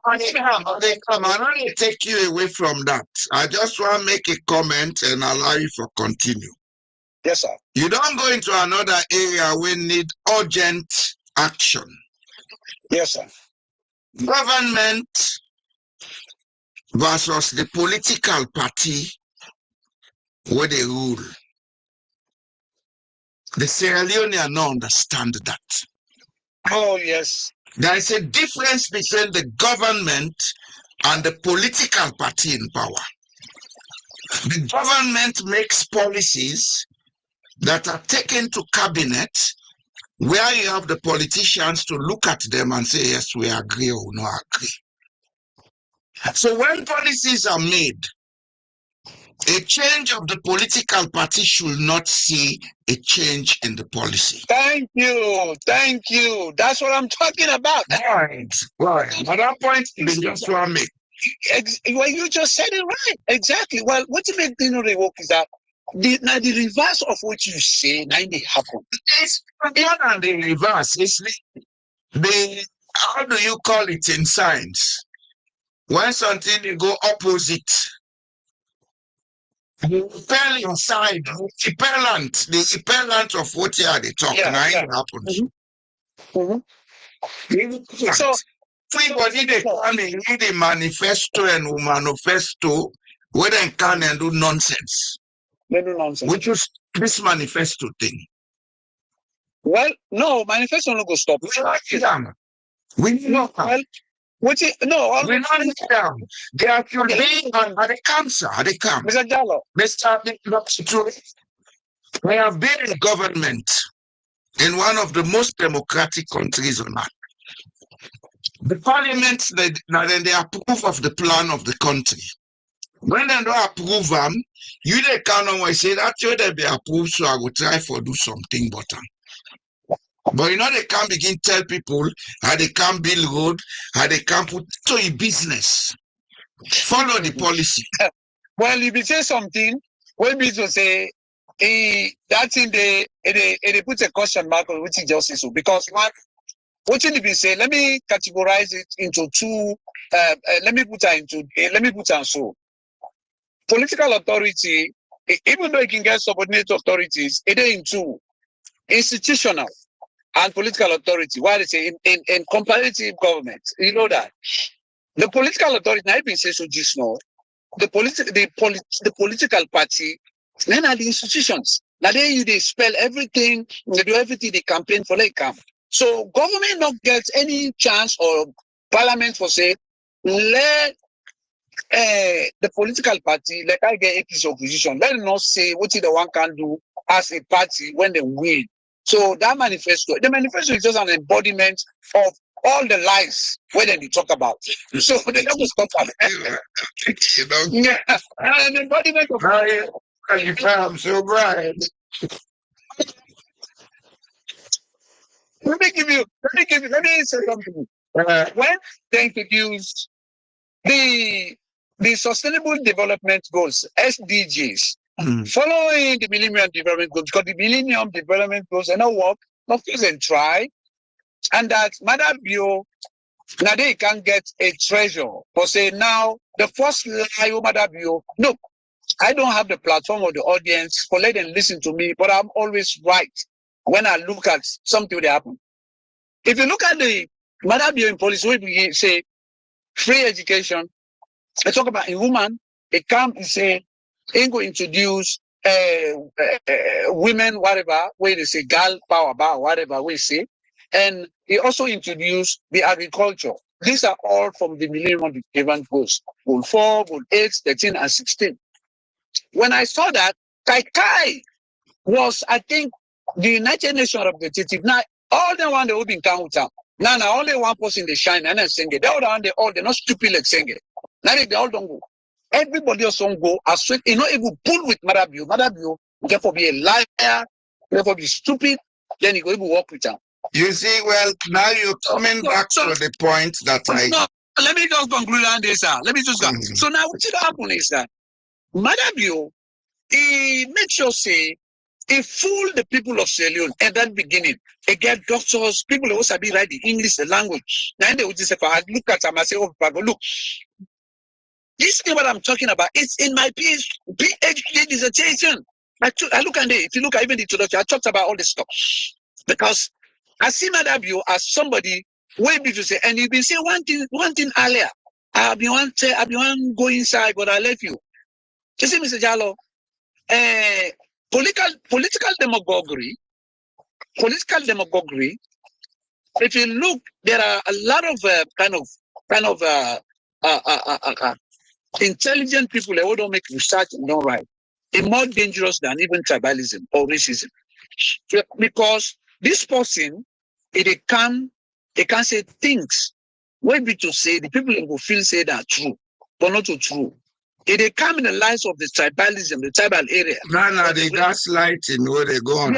they come. I don't need to take you away from that. I just want to make a comment and allow you to continue.
Yes, sir.
You don't go into another area we need urgent action.
Yes, sir.
Government versus the political party where they rule. The Sierra Leoneans don't understand that.
Oh, yes.
There is a difference between the government and the political party in power. The government makes policies that are taken to cabinet where you have the politicians to look at them and say, yes, we agree or no agree. So when policies are made, a change of the political party should not see a change in the policy.
Thank you. That's what I'm talking about.
Right. Another point is just want to make.
Well, you just said it right. Exactly. Well, what you make the revoke is that the reverse of what you say now they happen.
It's more than the reverse. It's the how do you call it in science? When something you go opposite, you fell inside the repellent of what you are they talk.
Yeah,
now
yeah.
it happens.
So
everybody they come in read the manifesto and manifesto where they can and do nonsense.
they do nonsense.
Which is this manifesto thing.
Well, no, manifesto no go stop.
We like them. We know
Well, what you no,
we not need them. They are should be at the cancer. At the camp.
Mr. Jallo.
They start to we have been in government in one of the most democratic countries on earth. The parliament then they approve of the plan of the country. When they don't approve them, you they can't always say that you they be approved, so I will try for do something better. But you know they can't begin tell people how they can't build road, how they can't put to a business. Follow the policy.
Well, if you say something, when people say that thing they put a question mark on which he just says so because what you be say, let me categorize it into two. Let me put it so. Political authority, even though it can get subordinate authorities, it is in two: institutional and political authority. Why they say in comparative government, you know that the political authority now been said so just now. The political party, then are the institutions. Now they spell everything, they do everything, they campaign for they come. So government not get any chance or parliament for say, let the political party, like I get a piece of opposition, let them not say what the one can do as a party when they win. So that the manifesto is just an embodiment of all the lies where they talk about. So they have to stop that. Yeah, an embodiment of
I'm so bright.
let me say something. When they introduced the Sustainable Development Goals, SDGs, following the Millennium Development Goals, because the Millennium Development Goals are not work, not fuse and try, and that Madam Bio, now they can get a treasure for say now the first lie over Madam Bio. Look, I don't have the platform or the audience for let them listen to me, but I'm always right when I look at something that happen. If you look at the Madam Bio in policy, we say free education. I talk about a woman, a camp is say, ain't going to introduce women, whatever, where they say girl power bar, whatever we say. And he also introduced the agriculture. These are all from the Millennium Development Goals. Goal 4, Goal 8, 13, and 16. When I saw that, Kai was, I think, the United Nations representative. Now, all the one they will be in counter. Now, only one person they shine and then sing it. The other one, they're not stupid like sing it. Now, they all don't go. Everybody else don't go. As sweet, you know, if you pull with Madabio, therefore be a liar, therefore be stupid, then you go able to work with her.
You see, well, now you're coming back to the point that
No, let me just conclude on this, sir. Let me just go. So now what should happen is that Madabio, he makes sure say he fool the people of Sierra Leone at that beginning. They get doctors, people who also be write the English language. Now they would just say, if I look at them, I say, oh, look, this thing what I'm talking about, it's in my PhD dissertation. I look at it. If you look at even the introduction, I talked about all this stuff. Because I see Madabio as somebody way before say, and you've been saying one thing earlier. I've been one go inside, but I left you. You see, Mr. Jallo, political demagoguery. If you look, there are a lot of kind of intelligent people who don't make research and don't write. It's more dangerous than even tribalism or racism. Because this person, they can say things where be to say the people who feel say that are true, but not so true. They come in the lives of the tribalism, the tribal area.
No, the gaslighting where they go on.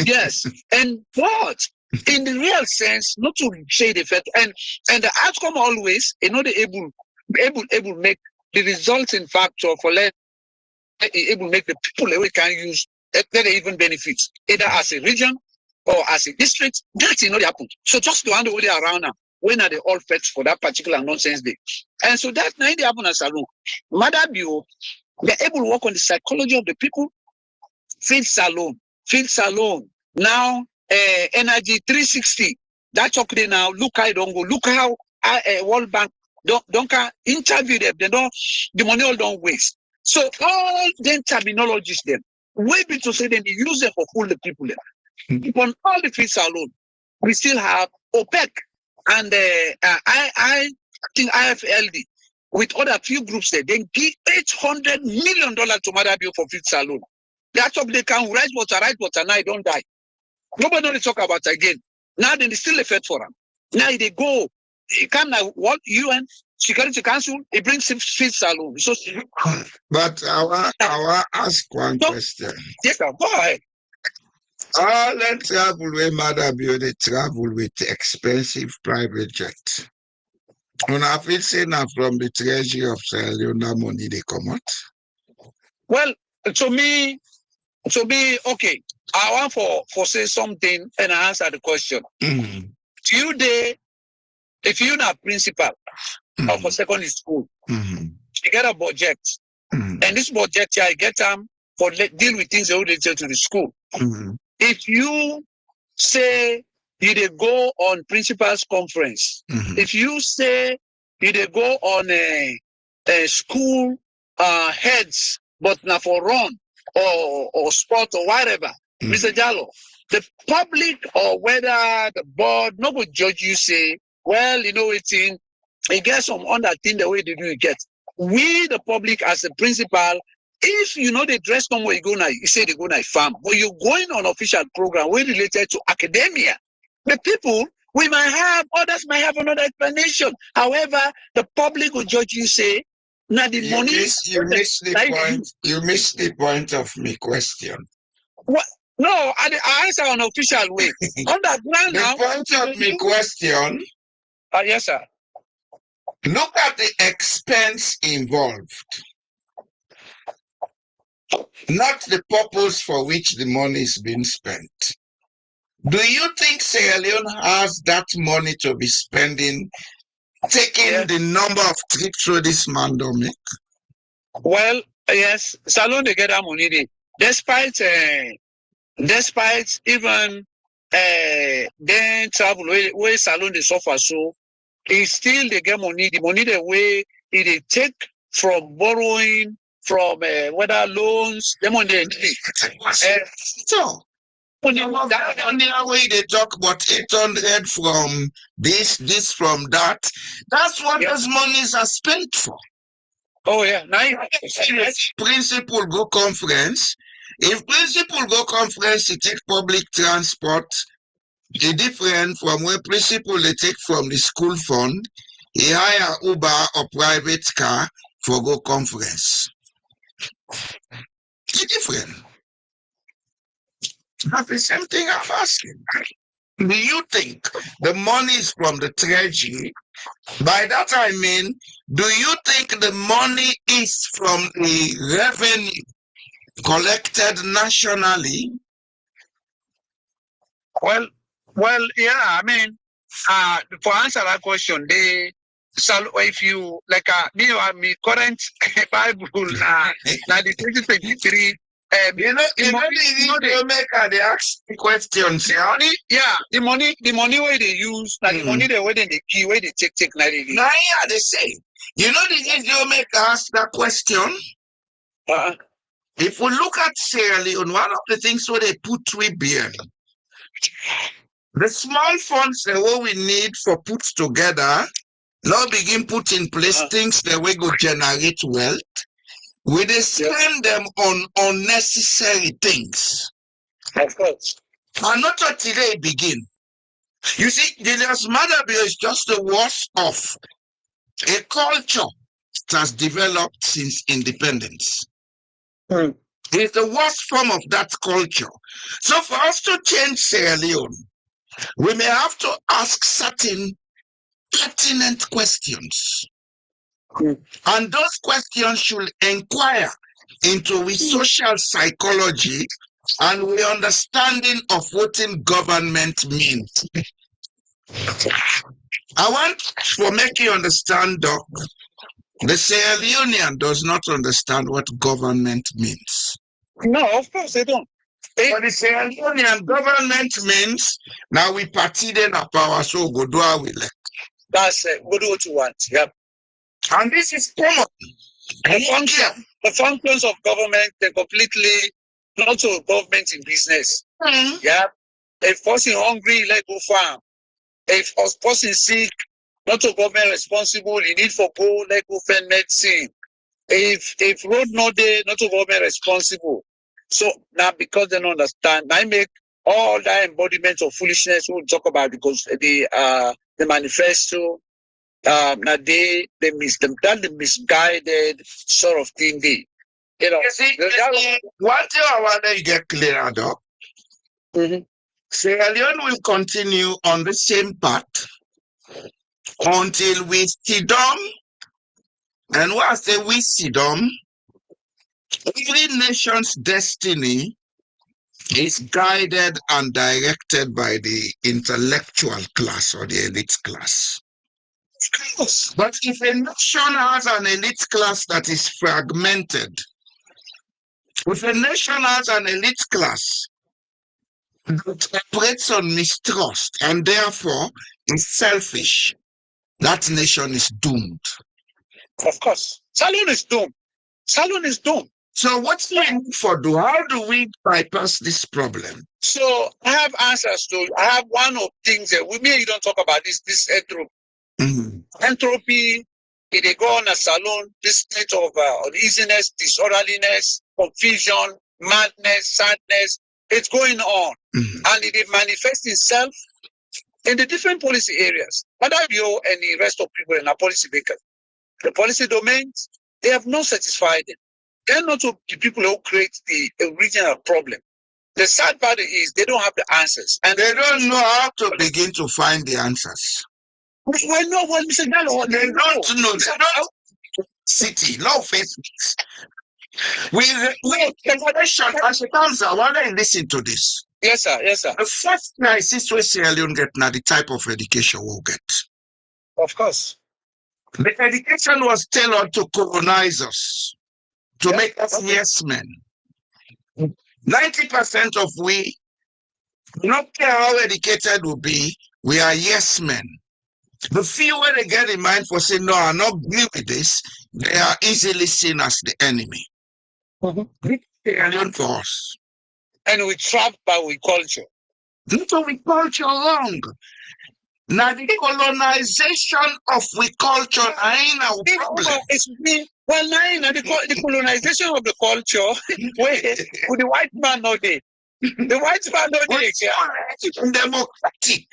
Yes. And what? In the real sense, not to say the fact, and the outcome always, they able make the resulting factor for able make the people that we can use that they even benefit either as a region or as a district. That's not happen. So just to hand the way around now, when are they all fixed for that particular nonsense day? And so that now they happen as a rule. Madabio, they're able to work on the psychology of the people. Field salon. Now energy 360. That chocolate now. Look how I don't go. Look how World Bank don't interview them. They don't the money all don't waste. So all them terminologies them. We be to say them they use them for fool the people there. On all the field salon, we still have OPEC and I think IFLD with other few groups there. They give $800 million to Madabio for field salon. That's what they can write water, now I don't die. Nobody only talk about it again. Now they still effect for them. Now they go, he come now, what UN, Security Council, it brings him field salon. So,
but I want ask one question.
Yes, go ahead.
All the travel where Madabio, they travel with expensive private jet. When I feel say now from the treasury of Sierra Leone, that money they come out.
Well, to me, okay. I want for say something and I answer the question.
Mm-hmm.
Do you day, if you're not principal of a secondary school, you get a budget, and this budget here, I get them for deal with things that they tell to the school. If you say you they go on principal's conference, if you say you they go on a school heads, but not for run or sport or whatever, Mr. Jallo, the public or whether the board no go judge you say, well, you know it's in it gets some other thing the way they do it get. We the public as a principal if you know the dress come where you go now, you say they go now farm, but you're going on official program way related to academia. The people, we might have, others might have another explanation. However, the public will judge you, say, now the money.
You miss the point. You miss the point of my question.
What? No, I answer on official way. Underground now.
The point of my question.
Yes, sir.
Look at the expense involved, not the purpose for which the money is being spent. Do you think Sierra Leone has that money to be spending, taking the number of trips through this man don't make?
Well, yes, Salon they get that money. Despite even then travel where Salon they suffer, so they still they get money. The money the way they take from borrowing, from whether loans, the money they take.
So, that money way they talk about 800 from this from that. That's what those monies are spent for.
Oh yeah, now
principal go conference. If principal go conference, he take public transport. It's different from where principal they take from the school fund. He hire Uber or private car for go conference. It's different. That's the same thing I'm asking. Do you think the money is from the treasury? By that I mean, do you think the money is from the revenue collected nationally?
Well, yeah. I mean, for answer that question, if you like, me current Bible, now the 2023.
You know, the maker they ask the questions.
The money where they use, the money the way they key, where they take now
they say. You know, the video maker ask that question. If we look at Sierra Leone, one of the things where they put 3 billion, the small funds that what we need for put together, now begin put in place things that we go generate wealth. We they spend them on unnecessary things.
Of course.
And not until they begin. You see, Julius Madabio is just the worst of a culture that has developed since independence. It's the worst form of that culture. So for us to change Sierra Leone, we may have to ask certain pertinent questions. And those questions should inquire into we social psychology and we understanding of what in government means. I want for make you understand, Doc, the Sierra Leonean does not understand what government means.
No, of course they don't.
For the Sierra Leonean, government means now we party then a power, so go do our will.
That's go do what you want. Yep.
And this is common.
The functions of government, they're completely not to government in business. Yeah. If person hungry, let go farm. If a person sick, not to government responsible, you need for go, let go find medicine. If road not there, not to government responsible. So now because they don't understand, I make all that embodiment of foolishness we'll talk about because the manifesto now they miss them, that the misguided sort of thing they
you see, one thing I want to get clear, Doc. Sierra Leone will continue on the same path until we sit down. And when I say we sit down, every nation's destiny is guided and directed by the intellectual class or the elite class. But if a nation has an elite class that is fragmented, if a nation has an elite class that operates on mistrust and therefore is selfish, that nation is doomed.
Of course. Salon is doomed. Salon is doomed.
So what's the need for do? How do we bypass this problem?
So I have answers to I have one of things that with me you don't talk about this entropy. Entropy if they go on a salon, this state of uneasiness, disorderliness, confusion, madness, sadness, it's going on. And it manifests itself in the different policy areas. Whether you and the rest of people in our policy makers, the policy domains, they have not satisfied them. They're not the people who create the original problem. The sad part is they don't have the answers.
And they don't know how to begin to find the answers.
Well, no, well, Mr. Gallo,
They don't know. They don't city, no face. We explanation as it comes. I want to listen to this.
Yes, sir. Yes, sir.
The first crisis we Sierra Leone get now the type of education we'll get.
Of course.
The education was tailored to colonize us, to make us yes men. 90% of we, not care how educated we be, we are yes men. The few when they get in mind for saying, no, I'm not agree with this, they are easily seen as the enemy. Alien for us.
And we trapped by we culture.
Not we culture wrong. Now the colonization of we culture ain't our problem.
It's me. Well, now the colonization of the culture, where with the white man no day. The white man no day.
Democratic.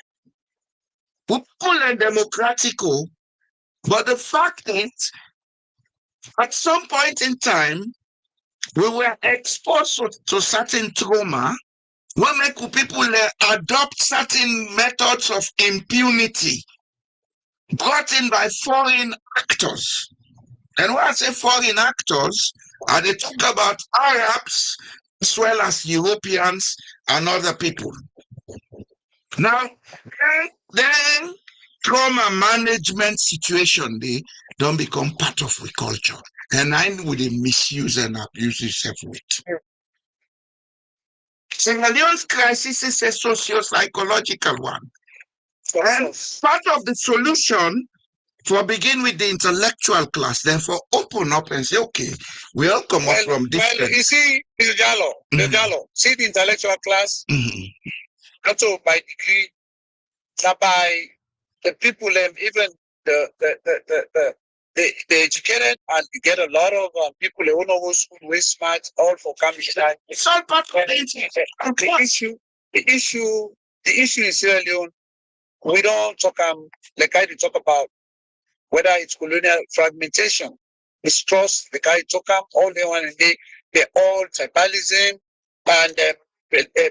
We pull and democratical, but the fact is, at some point in time, we were exposed to certain trauma. What make people adopt certain methods of impunity brought in by foreign actors. And when I say foreign actors, they talk about Arabs as well as Europeans and other people. Now, then trauma management situation, they don't become part of the culture. And I would misuse and abuse itself with. Sierra Leone's crisis is a socio-psychological one. And part of the solution for begin with the intellectual class, therefore open up and say, okay, we all come up from different.
Well, you see, Mr. Jallo, see the intellectual class, also by degree, by the people, even the educated, and you get a lot of people who know who's way smart, all for coming time.
It's all part of the
issue. The issue in Sierra Leone, we don't talk like I talk about whether it's colonial fragmentation, mistrust, the guy talk all they want, and they all tribalism and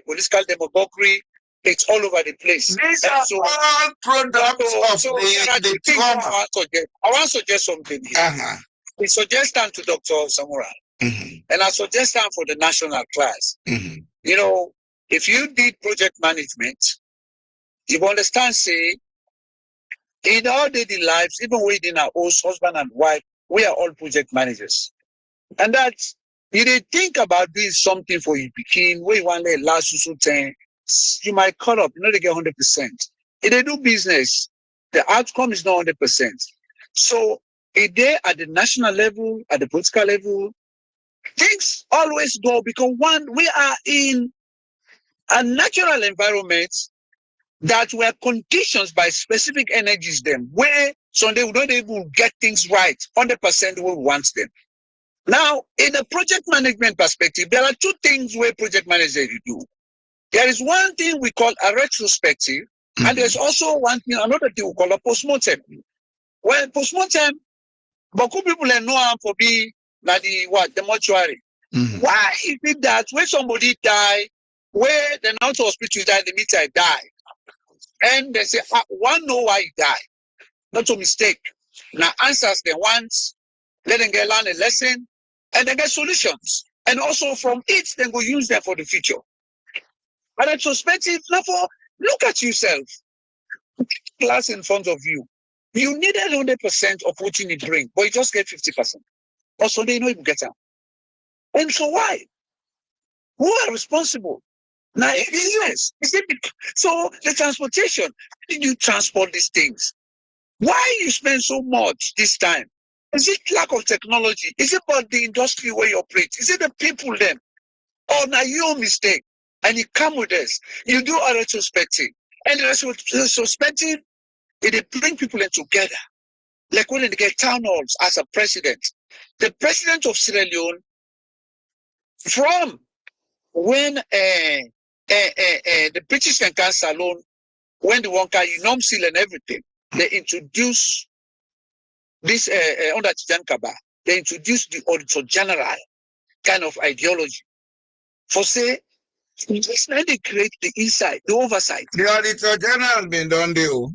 political demagoguery. It's all over the place.
These are all products of the trauma.
I want to suggest something here. I suggest them to Dr. Samurai. And I suggest them for the national class. You know, if you did project management, you understand, say, in our daily lives, even within our own husband and wife, we are all project managers. And that you did think about doing something for you begin, where you want to last you 10, you might call up, they get 100%. If they do business, the outcome is not 100%. So if they at the national level, at the political level, things always go because one, we are in a natural environment that were conditions by specific energies them where Sunday we don't even get things right 100% we want them. Now, in a project management perspective, there are two things where project managers do. There is one thing we call a retrospective, and there's also another thing we call a postmortem. Well, postmortem, but could people know how for be like the mortuary? Why is it that when somebody die, where the not hospital die, the meter die? And they say, one know why he died. Not a mistake. Now answers them once, let them get learn a lesson, and then get solutions. And also from it, then go use them for the future. But retrospective, therefore, look at yourself. Class in front of you. You needed 100% of what you need to bring, but you just get 50%. Also, they know you get them. And so why? Who are responsible? Now, yes. So the transportation, how did you transport these things? Why you spend so much this time? Is it lack of technology? Is it about the industry where you operate? Is it the people then? Or now your mistake? And you come with us. You do a retrospective. And the retrospective, it bring people in together. like when they get town halls as a president. The president of Sierra Leone, from when the British can cancel alone, when the one you nom seal and everything, they introduce this under Chijankaba, they introduced the auditor general kind of ideology. For say, it's not they create the inside, the oversight.
The auditor general been done deal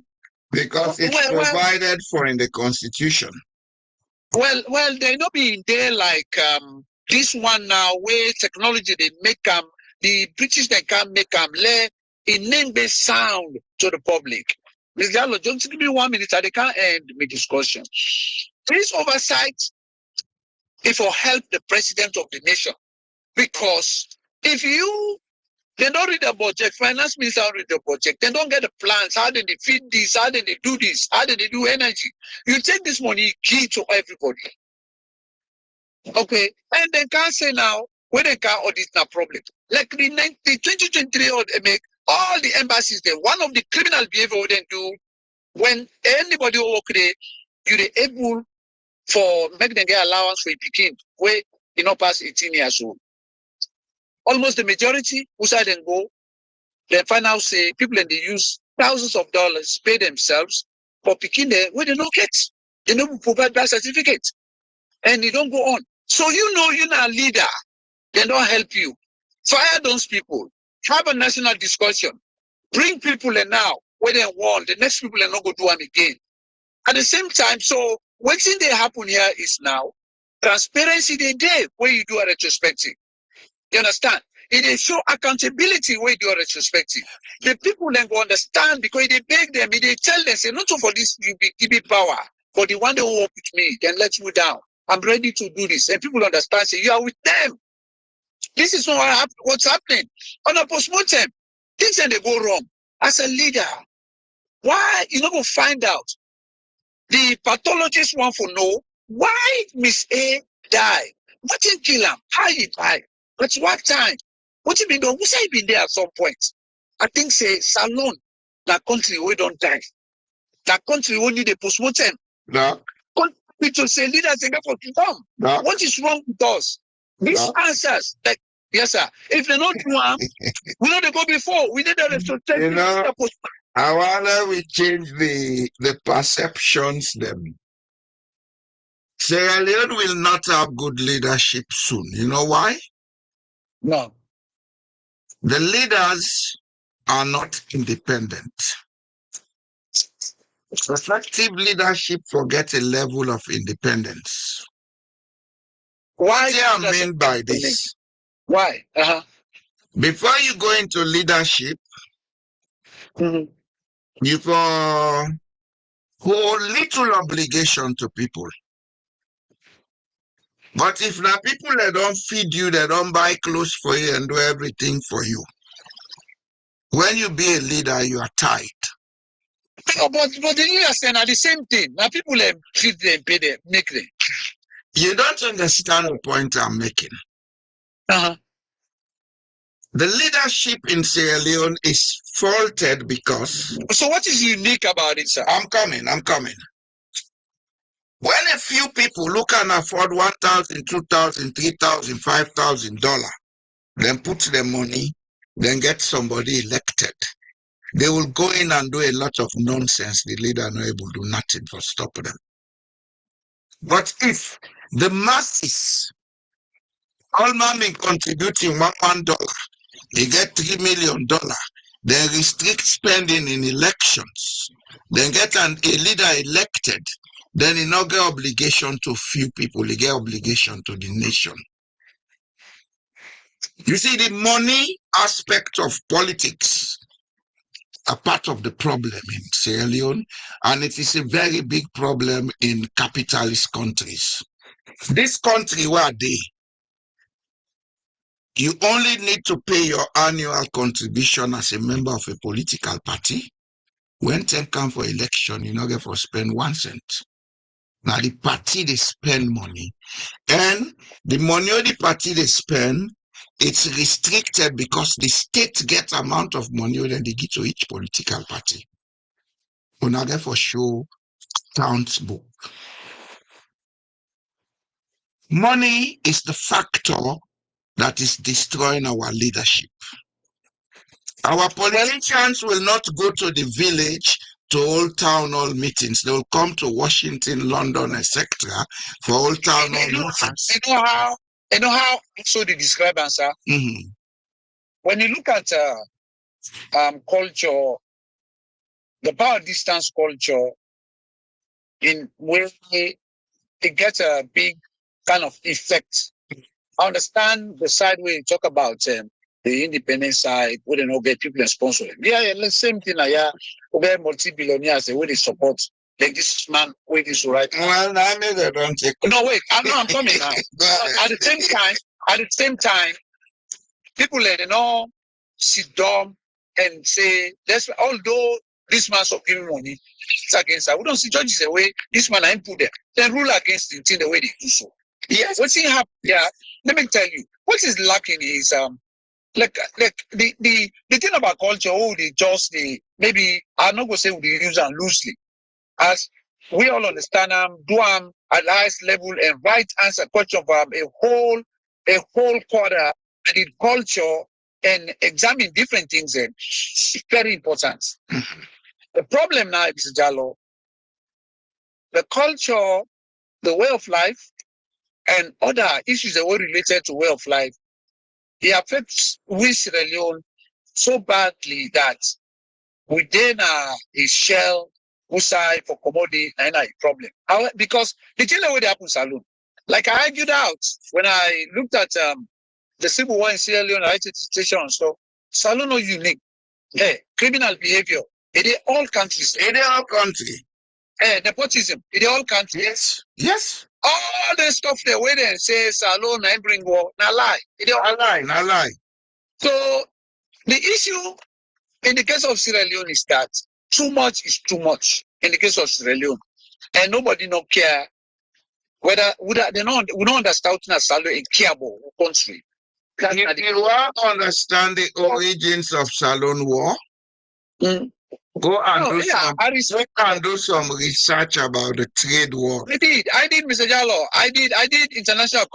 because it's provided for in the constitution.
Well, they not be there like this one now where technology they make them, the British they can't make them lay in name-based sound to the public. Mr. Gallo, just give me 1 minute, they can't end my discussion. This oversight is for help the president of the nation. Because if they don't read the budget, finance minister don't read the budget, they don't get the plans, how did they feed this, how did they do this, how did they do energy. You take this money, give to everybody. Okay, and they can't say now, when they can't audit no problem. Like the 2023 audit, make all the embassies there, one of the criminal behavior we then do, when anybody work there, you're able for make them get allowance for a picking, where you know past 18 years old. Almost the majority who side and go, then find out say people and they use thousands of dollars pay themselves for picking there where they don't get. They don't provide that certificate. And they don't go on. So you know you're not a leader. They don't help you. Fire those people. Have a national discussion. Bring people in now where they want. The next people are not going to do them again. At the same time, so what thing they happen here is now transparency they did where you do a retrospective. You understand? It is show accountability where you do a retrospective. The people then go understand because they beg them, they tell them, say, not for this, you be give me power, but the one that will work with me, then let you down. I'm ready to do this. And people understand, say, you are with them. This is what's happening. On a postmortem, things and they go wrong. As a leader, why you not go find out? The pathologist want to know why Miss A died. What didn't kill him? How he died? At what time? What you been done? Who say he been there at some point? I think say Salon, that country we don't die. That country we need a postmortem.
No.
To say leaders they for to come.
No.
What is wrong with us? These answers, like yes, sir. If they not do them, we know they go before. We need a retrospective.
You know, I wonder we change the perceptions them. Sierra Leone will not have good leadership soon. You know why?
No.
The leaders are not independent. Effective leadership forgets a level of independence.
Why
do I mean by this?
Why?
Before you go into leadership, you hold little obligation to people. But if now people that don't feed you, they don't buy clothes for you and do everything for you, when you be a leader, you are tight.
But the leaders are the same thing. Now people feed them, pay them, make them.
You don't understand the point I'm making. The leadership in Sierra Leone is faulted because...
So what is unique about it, sir?
I'm coming. When a few people who can afford $1,000, $2,000, $3,000, $5,000, then put their money, then get somebody elected, they will go in and do a lot of nonsense. The leader not able to do nothing for stop them. But if the masses, all man been contributing $1, they get $3 million, then restrict spending in elections, then get a leader elected, then he not get obligation to few people, he get obligation to the nation. You see, the money aspect of politics are part of the problem in Sierra Leone, and it is a very big problem in capitalist countries. This country where they, you only need to pay your annual contribution as a member of a political party. When time come for election, you not get for spend 1 cent. Now the party they spend money, and the money of the party they spend, it's restricted because the state get amount of money that they give to each political party. You not get for show Towns book. Money is the factor that is destroying our leadership. Our politicians will not go to the village to Old Town Hall meetings. They will come to Washington, London, etc. for Old Town Hall meetings.
You know how so they describe answer?
Mm-hmm.
When you look at culture, the power distance culture, in where it gets a big kind of effect. I understand the side where you talk about the independent side, where they don't get people and sponsor them. Yeah, the same thing. Yeah, we get multi-billionaires, where they support. Like this man, where this right.
Well, I mean, they don't take.
No, wait, I'm coming now. At the same time, people let know sit down and say, let's although this man stop giving money, it's against that. We don't see judges the way this man I put there. Then rule against it in the way they do so. Yes. What's in happen? Yeah. Let me tell you, what is lacking is like the thing about culture, they just maybe I'm not gonna say we use them loosely. As we all understand do at the highest level and right answer question from a whole quarter and in culture and examine different things and it's very important. The problem now is Jalo, the culture, the way of life, and other issues that were related to way of life, it affects we Sierra Leone so badly that within a shell side for commodity and a problem. Because the thing that happen saloon, like I argued out when I looked at the civil war in Sierra Leone, I situation and stuff, saloon no unique. Hey, criminal behavior. In all countries.
In all countries.
Hey, nepotism. In all countries.
Yes. Yes.
All the stuff they wait and say saloon and bring war. Now lie.
Now lie.
So the issue in the case of Sierra Leone is that too much is too much in the case of Sierra Leone. And nobody don't care whether they don't understand what salary and care about the country.
If you want to understand the origins of Salon War, go and do some research about the trade war.
I did, Mr. Jallo. I did international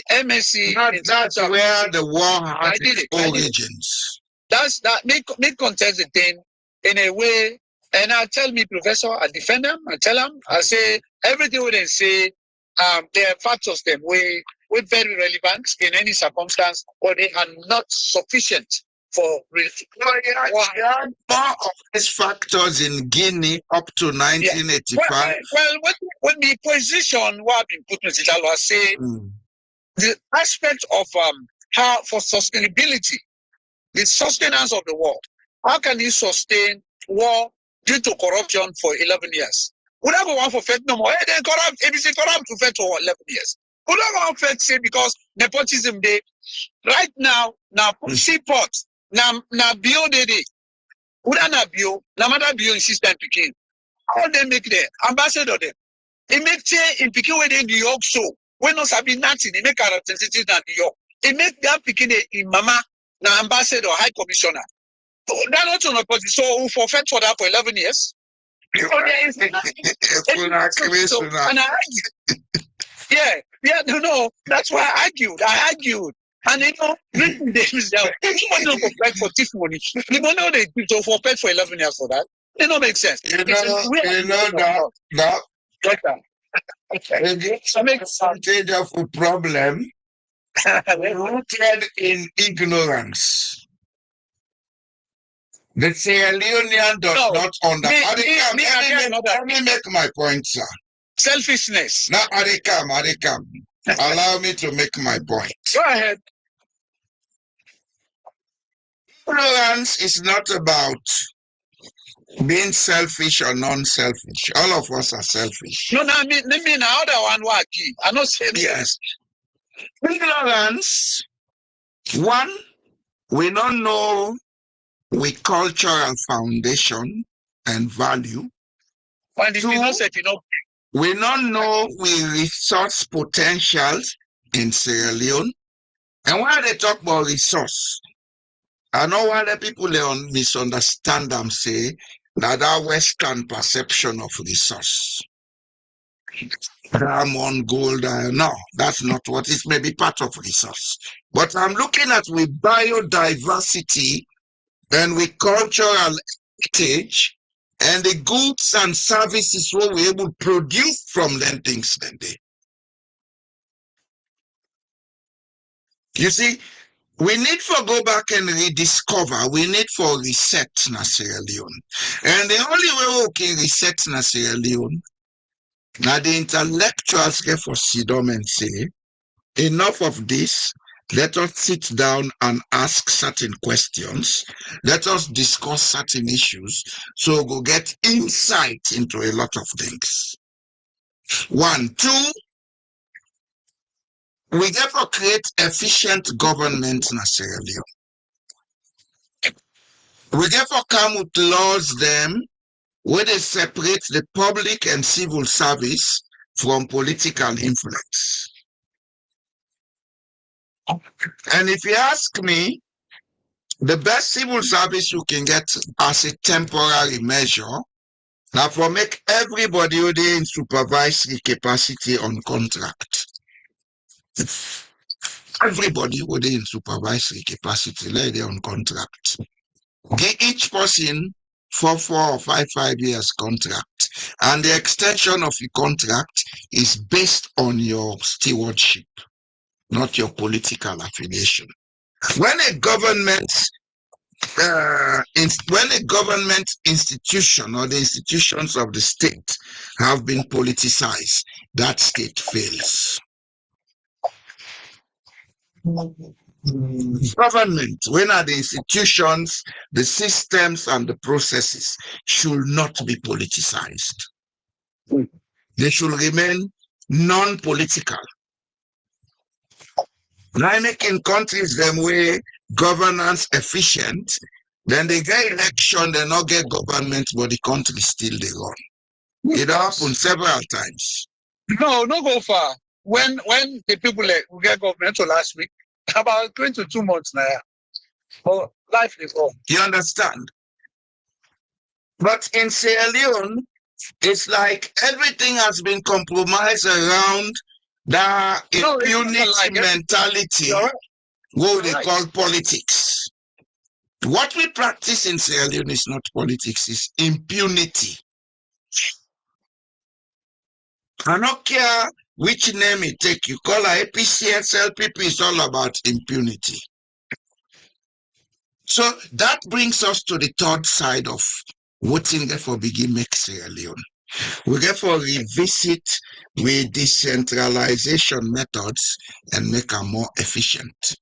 MSc.
That's where the war has its origins.
That make contest the thing in a way, and I tell me, Professor, I defend them, I tell them, I say everything what they say, there are factors them way very relevant in any circumstance, or they are not sufficient for
more of these factors in Guinea up to 1985.
Well, when the position what been put in I say the aspect of how for sustainability, the sustenance of the war. How can you sustain war due to corruption for 11 years? We don't go on for Fed no more. Hey, then corrupt, ABC corrupt to Fed for 11 years. We don't go on Fed say because nepotism day. Right now seaport, now bio day. We don't have bio, no matter bio in system picking. All they make there, ambassador there. They make in picking where they in New York so. When not have been nothing, they make a representative in New York. They make that picking in Mama. Now, ambassador, high commissioner. They're not on a position. So, who forfeit for that for 11 years? And I argued. No, that's why I argued. And written days down. Nobody don't forfeit for thief money. The money they to forfeit for 11 years for that. It don't make sense.
That it's a percentage of a problem rooted in ignorance. The Sierra Leonean does not understand. Let me make my point, sir.
Selfishness.
Now, Adekam. Allow me to make my point.
Go ahead.
Ignorance is not about being selfish or non-selfish. All of us are selfish.
No, I mean the other one wacky. I not say
yes. Ignorance. One, we don't know we cultural foundation and value. Two, we don't know we resource potentials in Sierra Leone. And when they talk about resource, I know why the people they misunderstand them say that our Western perception of resource. diamond, gold. No, that's not what it may be part of resource. But I'm looking at with biodiversity and with cultural heritage and the goods and services what we're able to produce from them things then they. You see, we need for go back and rediscover. We need for reset na Sierra Leone. And the only way we can reset na Sierra Leone, now the intellectuals get for sit down and say, enough of this. Let us sit down and ask certain questions. Let us discuss certain issues. So we'll get insight into a lot of things. One, two, we therefore create efficient government in Sierra Leone. We therefore come with laws them where they separate the public and civil service from political influence. And if you ask me, the best civil service you can get as a temporary measure now for make everybody who they in supervisory capacity on contract. Everybody who they in supervisory capacity, let they on contract. Give each person for 4 or 5 years contract. And the extension of the contract is based on your stewardship, not your affiliation. When a government when a government institution or the institutions of the state have been politicized, that state fails. Government, when are the institutions, the systems, and the processes should not be politicized. They should remain non-political. Now, making countries them way governance efficient, then they get election, they not get government, but the country still they run. It happened several times.
No go far. When the people we get government last week, about 22 months now. Oh, life is on.
You understand? But in Sierra Leone, it's like everything has been compromised around that impunity mentality, what they call politics. What we practice in Sierra Leone is not politics, it's impunity. I don't care which name you take, you call it APC, SLPP, it's all about impunity. So that brings us to the third side of what in for begin make Sierra Leone. We therefore revisit with decentralization methods and make them more efficient,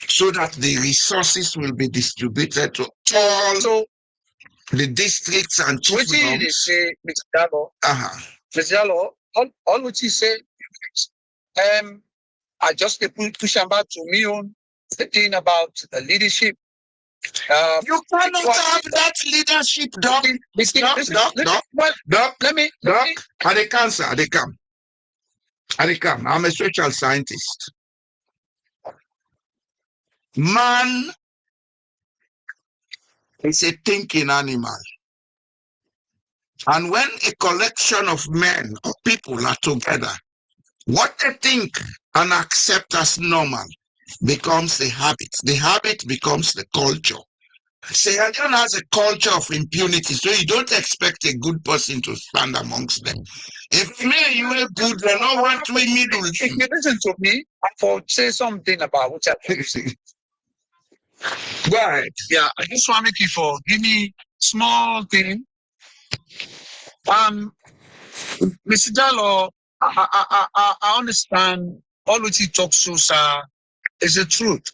so that the resources will be distributed to all the districts and chiefdoms.
Mr. Jalo, all what you say, I just push them back to me on the thing about the leadership.
You cannot have that leadership, Doc. Doc, are they cancer? Are they come? I'm a social scientist. Man is a thinking animal. And when a collection of men or people are together, what they think and accept as normal becomes the habit. The habit becomes the culture. Sierra Leone has a culture of impunity, so you don't expect a good person to stand amongst them. If me and you are good, they don't want to be middle.
If you listen to me, for say something about what I say.
Go ahead.
Yeah, I just want to make you for give me small thing. Mr. Jalo, I understand all what he talks to, sir, is the truth.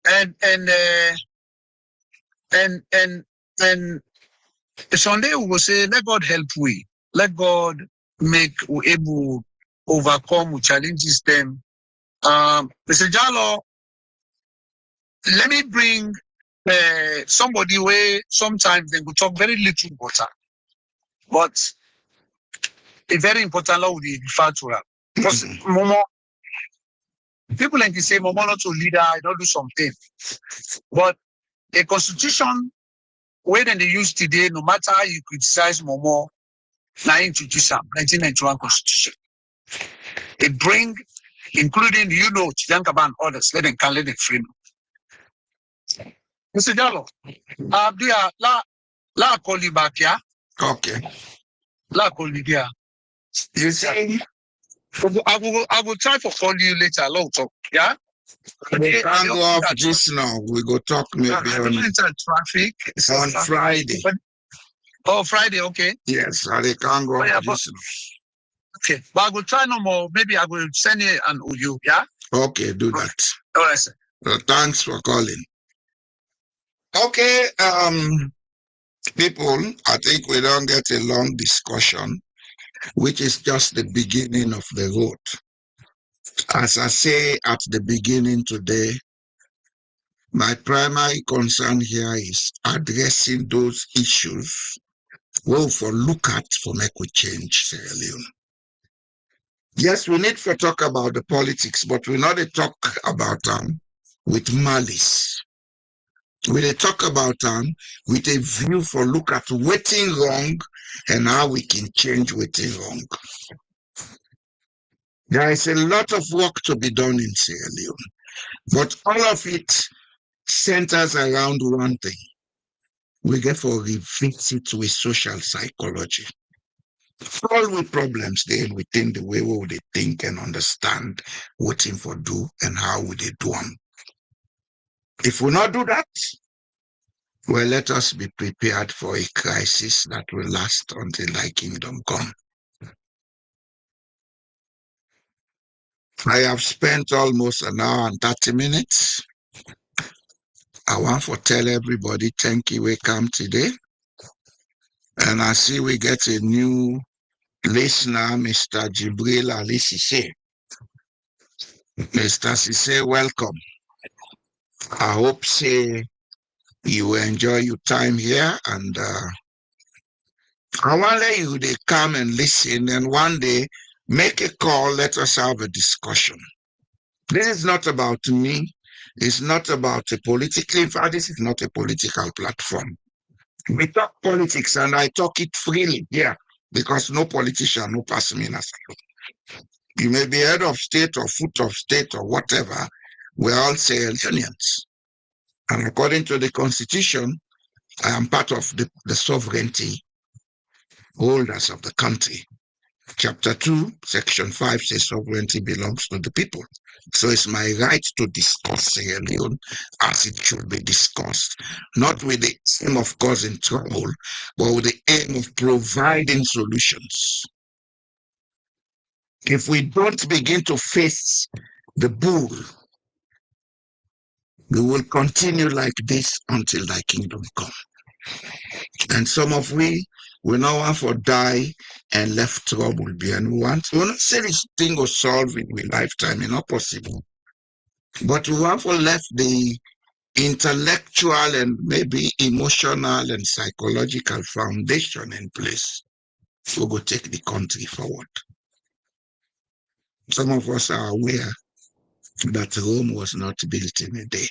And Sunday we will say, let God help we. Let God make we able overcome challenges them. Mr. Jalo, let me bring somebody where sometimes they will talk very little water, but a very important law will be referred to her. Because Momo, people like to say Momo not to leader, I don't do something. But a constitution where then they use today, no matter how you criticize Momo, now introduce 1991 Constitution. It bring, including, Chijankaba and others, let them free. Mr. Jallo, la call you back, yeah?
Okay.
La call you there.
You see,
I will try to call you later, long talk, yeah?
we can't go off this now. We go talk maybe on
traffic.
on Friday.
Friday, okay.
Yes, I can't go off this now.
Okay, but I will try no more. Maybe I will send you an Uyu, yeah?
Okay, do that.
All right, sir.
So thanks for calling. Okay, people, I think we don't get a long discussion, which is just the beginning of the road. As I say at the beginning today, my primary concern here is addressing those issues we'll for look at for make we change Sierra Leone. Yes, we need to talk about the politics, but we not talk about with malice. We talk about with a view for look at what's wrong and how we can change what's wrong. There is a lot of work to be done in Sierra Leone, but all of it centers around one thing. We get for revisit with social psychology. All we problems there within the way we they think and understand what him for do and how we they do them. If we not do that, well, let us be prepared for a crisis that will last until thy kingdom come. I have spent almost an hour and 30 minutes. I want to tell everybody thank you we come today. And I see we get a new listener, Mr. Jibril Ali Sise. Mr. Sise, welcome. I hope say you will enjoy your time here, and I want to let you they come and listen, and one day make a call. Let us have a discussion. This is not about me. It's not about a political. In fact, this is not a political platform. We talk politics, and I talk it freely here because no politician no pass me in asylum. You may be head of state or foot of state or whatever. We're all Sierra Leoneans. And according to the constitution, I am part of the sovereignty holders of the country. Chapter 2, section 5 says sovereignty belongs to the people. So it's my right to discuss Sierra Leone as it should be discussed, not with the aim of causing trouble, but with the aim of providing solutions. If we don't begin to face the bull, we will continue like this until thy kingdom come. And some of we now want for die and left trouble behind. We not say this thing will solve in our lifetime, it's not possible. But we want for left the intellectual and maybe emotional and psychological foundation in place. We go take the country forward. Some of us are aware that Rome was not built in a day.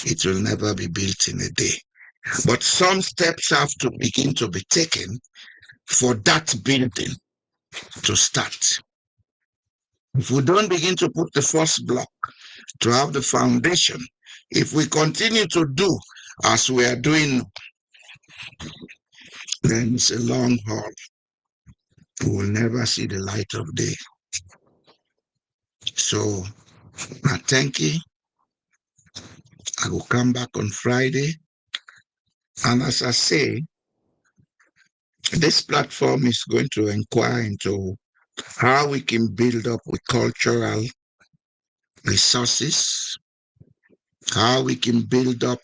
It will never be built in a day. But some steps have to begin to be taken for that building to start. If we don't begin to put the first block to have the foundation, if we continue to do as we are doing, then it's a long haul. We will never see the light of day. So I thank you. I will come back on Friday. And as I say, this platform is going to inquire into how we can build up with cultural resources, how we can build up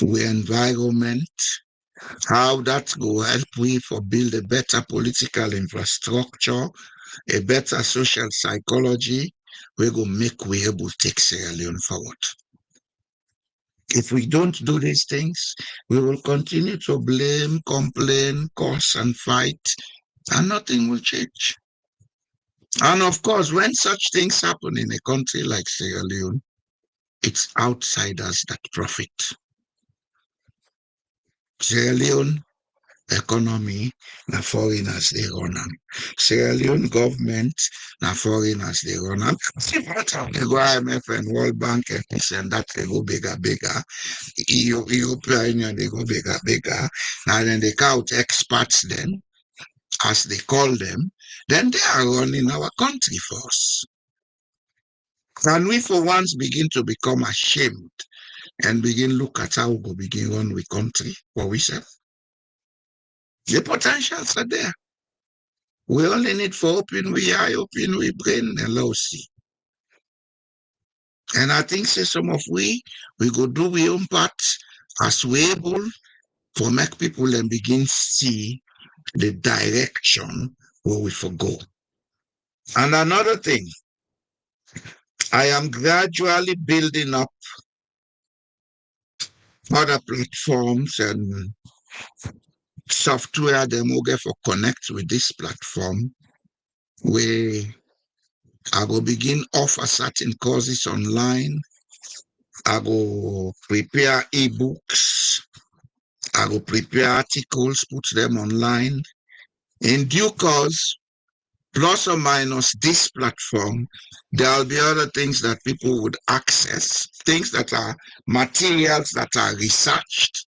with environment, how that will help we for build a better political infrastructure, a better social psychology. We go make we able to take Sierra Leone forward. If we don't do these things, we will continue to blame, complain, curse, and fight, and nothing will change. And of course, when such things happen in a country like Sierra Leone, it's outsiders that profit. Sierra Leone economy, na foreigners they run am. Sierra Leone government, na foreigners they run am. They go IMF and World Bank and this and that, they go bigger, bigger. European Union, they go bigger, bigger. Now then they count expats then, as they call them, then they are running our country for us. Can we for once begin to become ashamed and begin look at how we go begin run we country for we self? The potentials are there. We only need for open we eye, open we brain, and low see. And I think say some of we go do we own part as we able for make people and begin see the direction where we for go. And another thing, I am gradually building up other platforms and software them will get for connect with this platform where I will begin offer certain courses online. I will prepare ebooks. I will prepare articles, put them online. In due course, plus or minus this platform, there will be other things that people would access, things that are materials that are researched,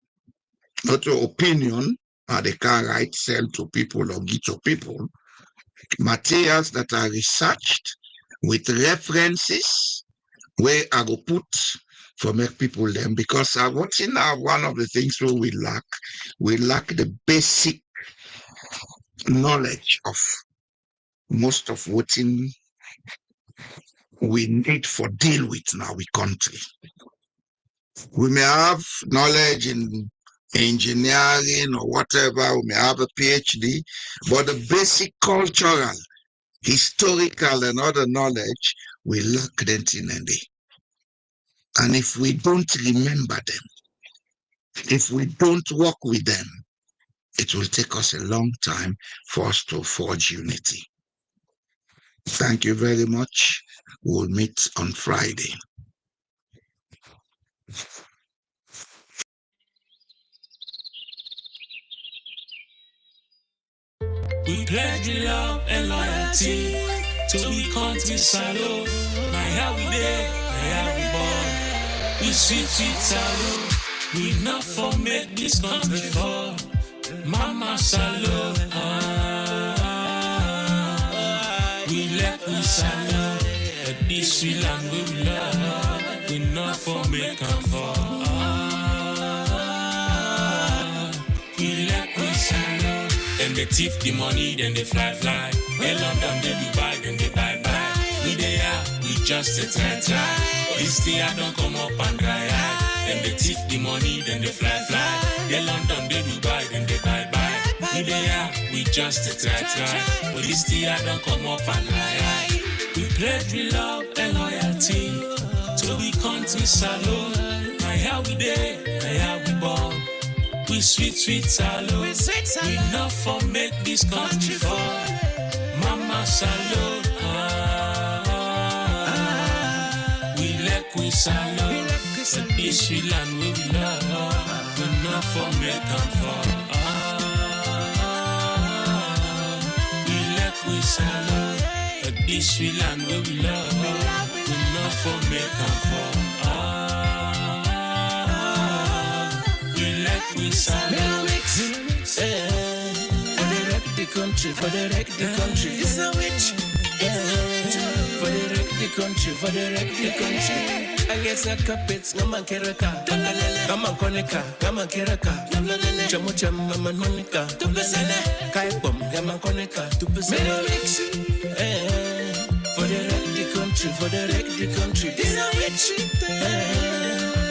not your opinion, they can't write, sell to people or give to people. Materials that are researched with references where I go put for make people learn, because what's in one of the things where we lack the basic knowledge of most of what we need for deal with now we country. We may have knowledge in engineering or whatever, we may have a PhD, but the basic cultural, historical and other knowledge, we lack them in any. And if we don't remember them, if we don't work with them, it will take us a long time for us to forge unity. Thank you very much. We'll meet on Friday.
We pledge love and loyalty to be country salo. My how we there, my how we born. We sweet salo. We not for make this country fall. Mama salo. We let we salo. At this we land we love. We not for make them fall. We let we salo. Then they thief the money, then they fly. They London, they Dubai, then they bye. We there, we just a try. This thing I don't come up and dry eye. Then they thief the money, then they fly. They London, they Dubai, then they bye. We there, we just a try. But this thing I don't come up and dry eye. We pledge with love and loyalty to be country salon. My how we there, my how we born. We sweet salo. We not for make this country fall. Mama salo. We like we salo. But this we land we love. We not for make them fall. We like we salo. But this we land we love. We not for make them fall. We
for the wreck the country. It's a witch. For the wreck the country, for the wreck the country. I guess I carpets, no man kereka. Come on, Konica, come on, Kereka. Chamucham, Maman Monica. Kai Bom, Yaman Konica. For the wreck the country, for the wreck the country. It's a witch.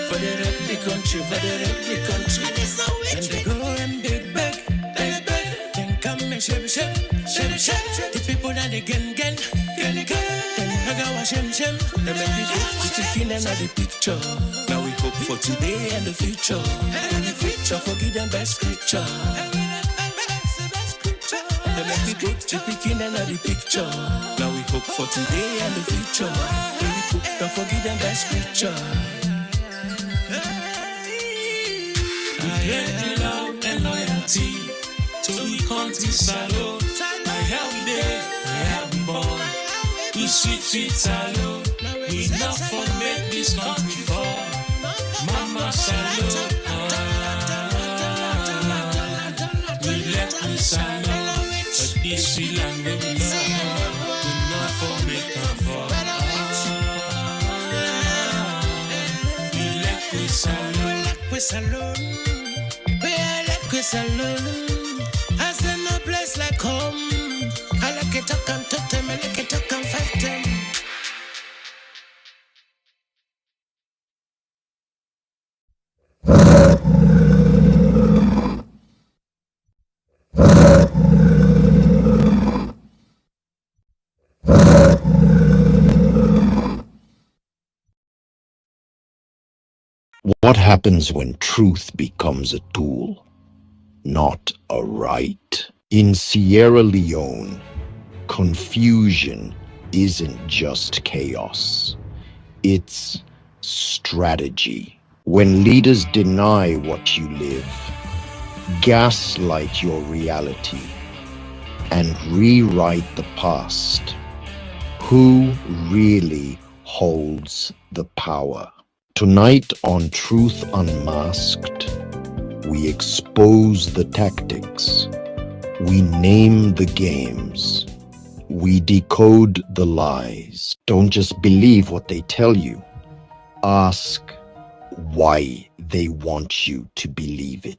For the wreck the country, for the wreck the country. And they go and they beg. Shake. The people that they gen. Then Hagawa shem. They make the good chicken and the picture. Now we hope for today and the future. And the future, forgive them best scripture. They make the good chicken and the picture. Now we hope for today and the future. And we hope to forgive them best scripture.
We pledge love and loyalty So we can't salo. I have we there, I have we born. We sweet salo. We not for make this country fall. Mama salo. We let we salo. But this we land we love. We not for make them fall. We let we salo.
We salon, we are like we salon. As in no place like home. I like it talk and talk them, I like it talk and fight them.
What happens when truth becomes a tool, not a right? In Sierra Leone, confusion isn't just chaos, it's strategy. When leaders deny what you live, gaslight your reality, and rewrite the past, who really holds the power? Tonight on Truth Unmasked, we expose the tactics, we name the games, we decode the lies. Don't just believe what they tell you. Ask why they want you to believe it.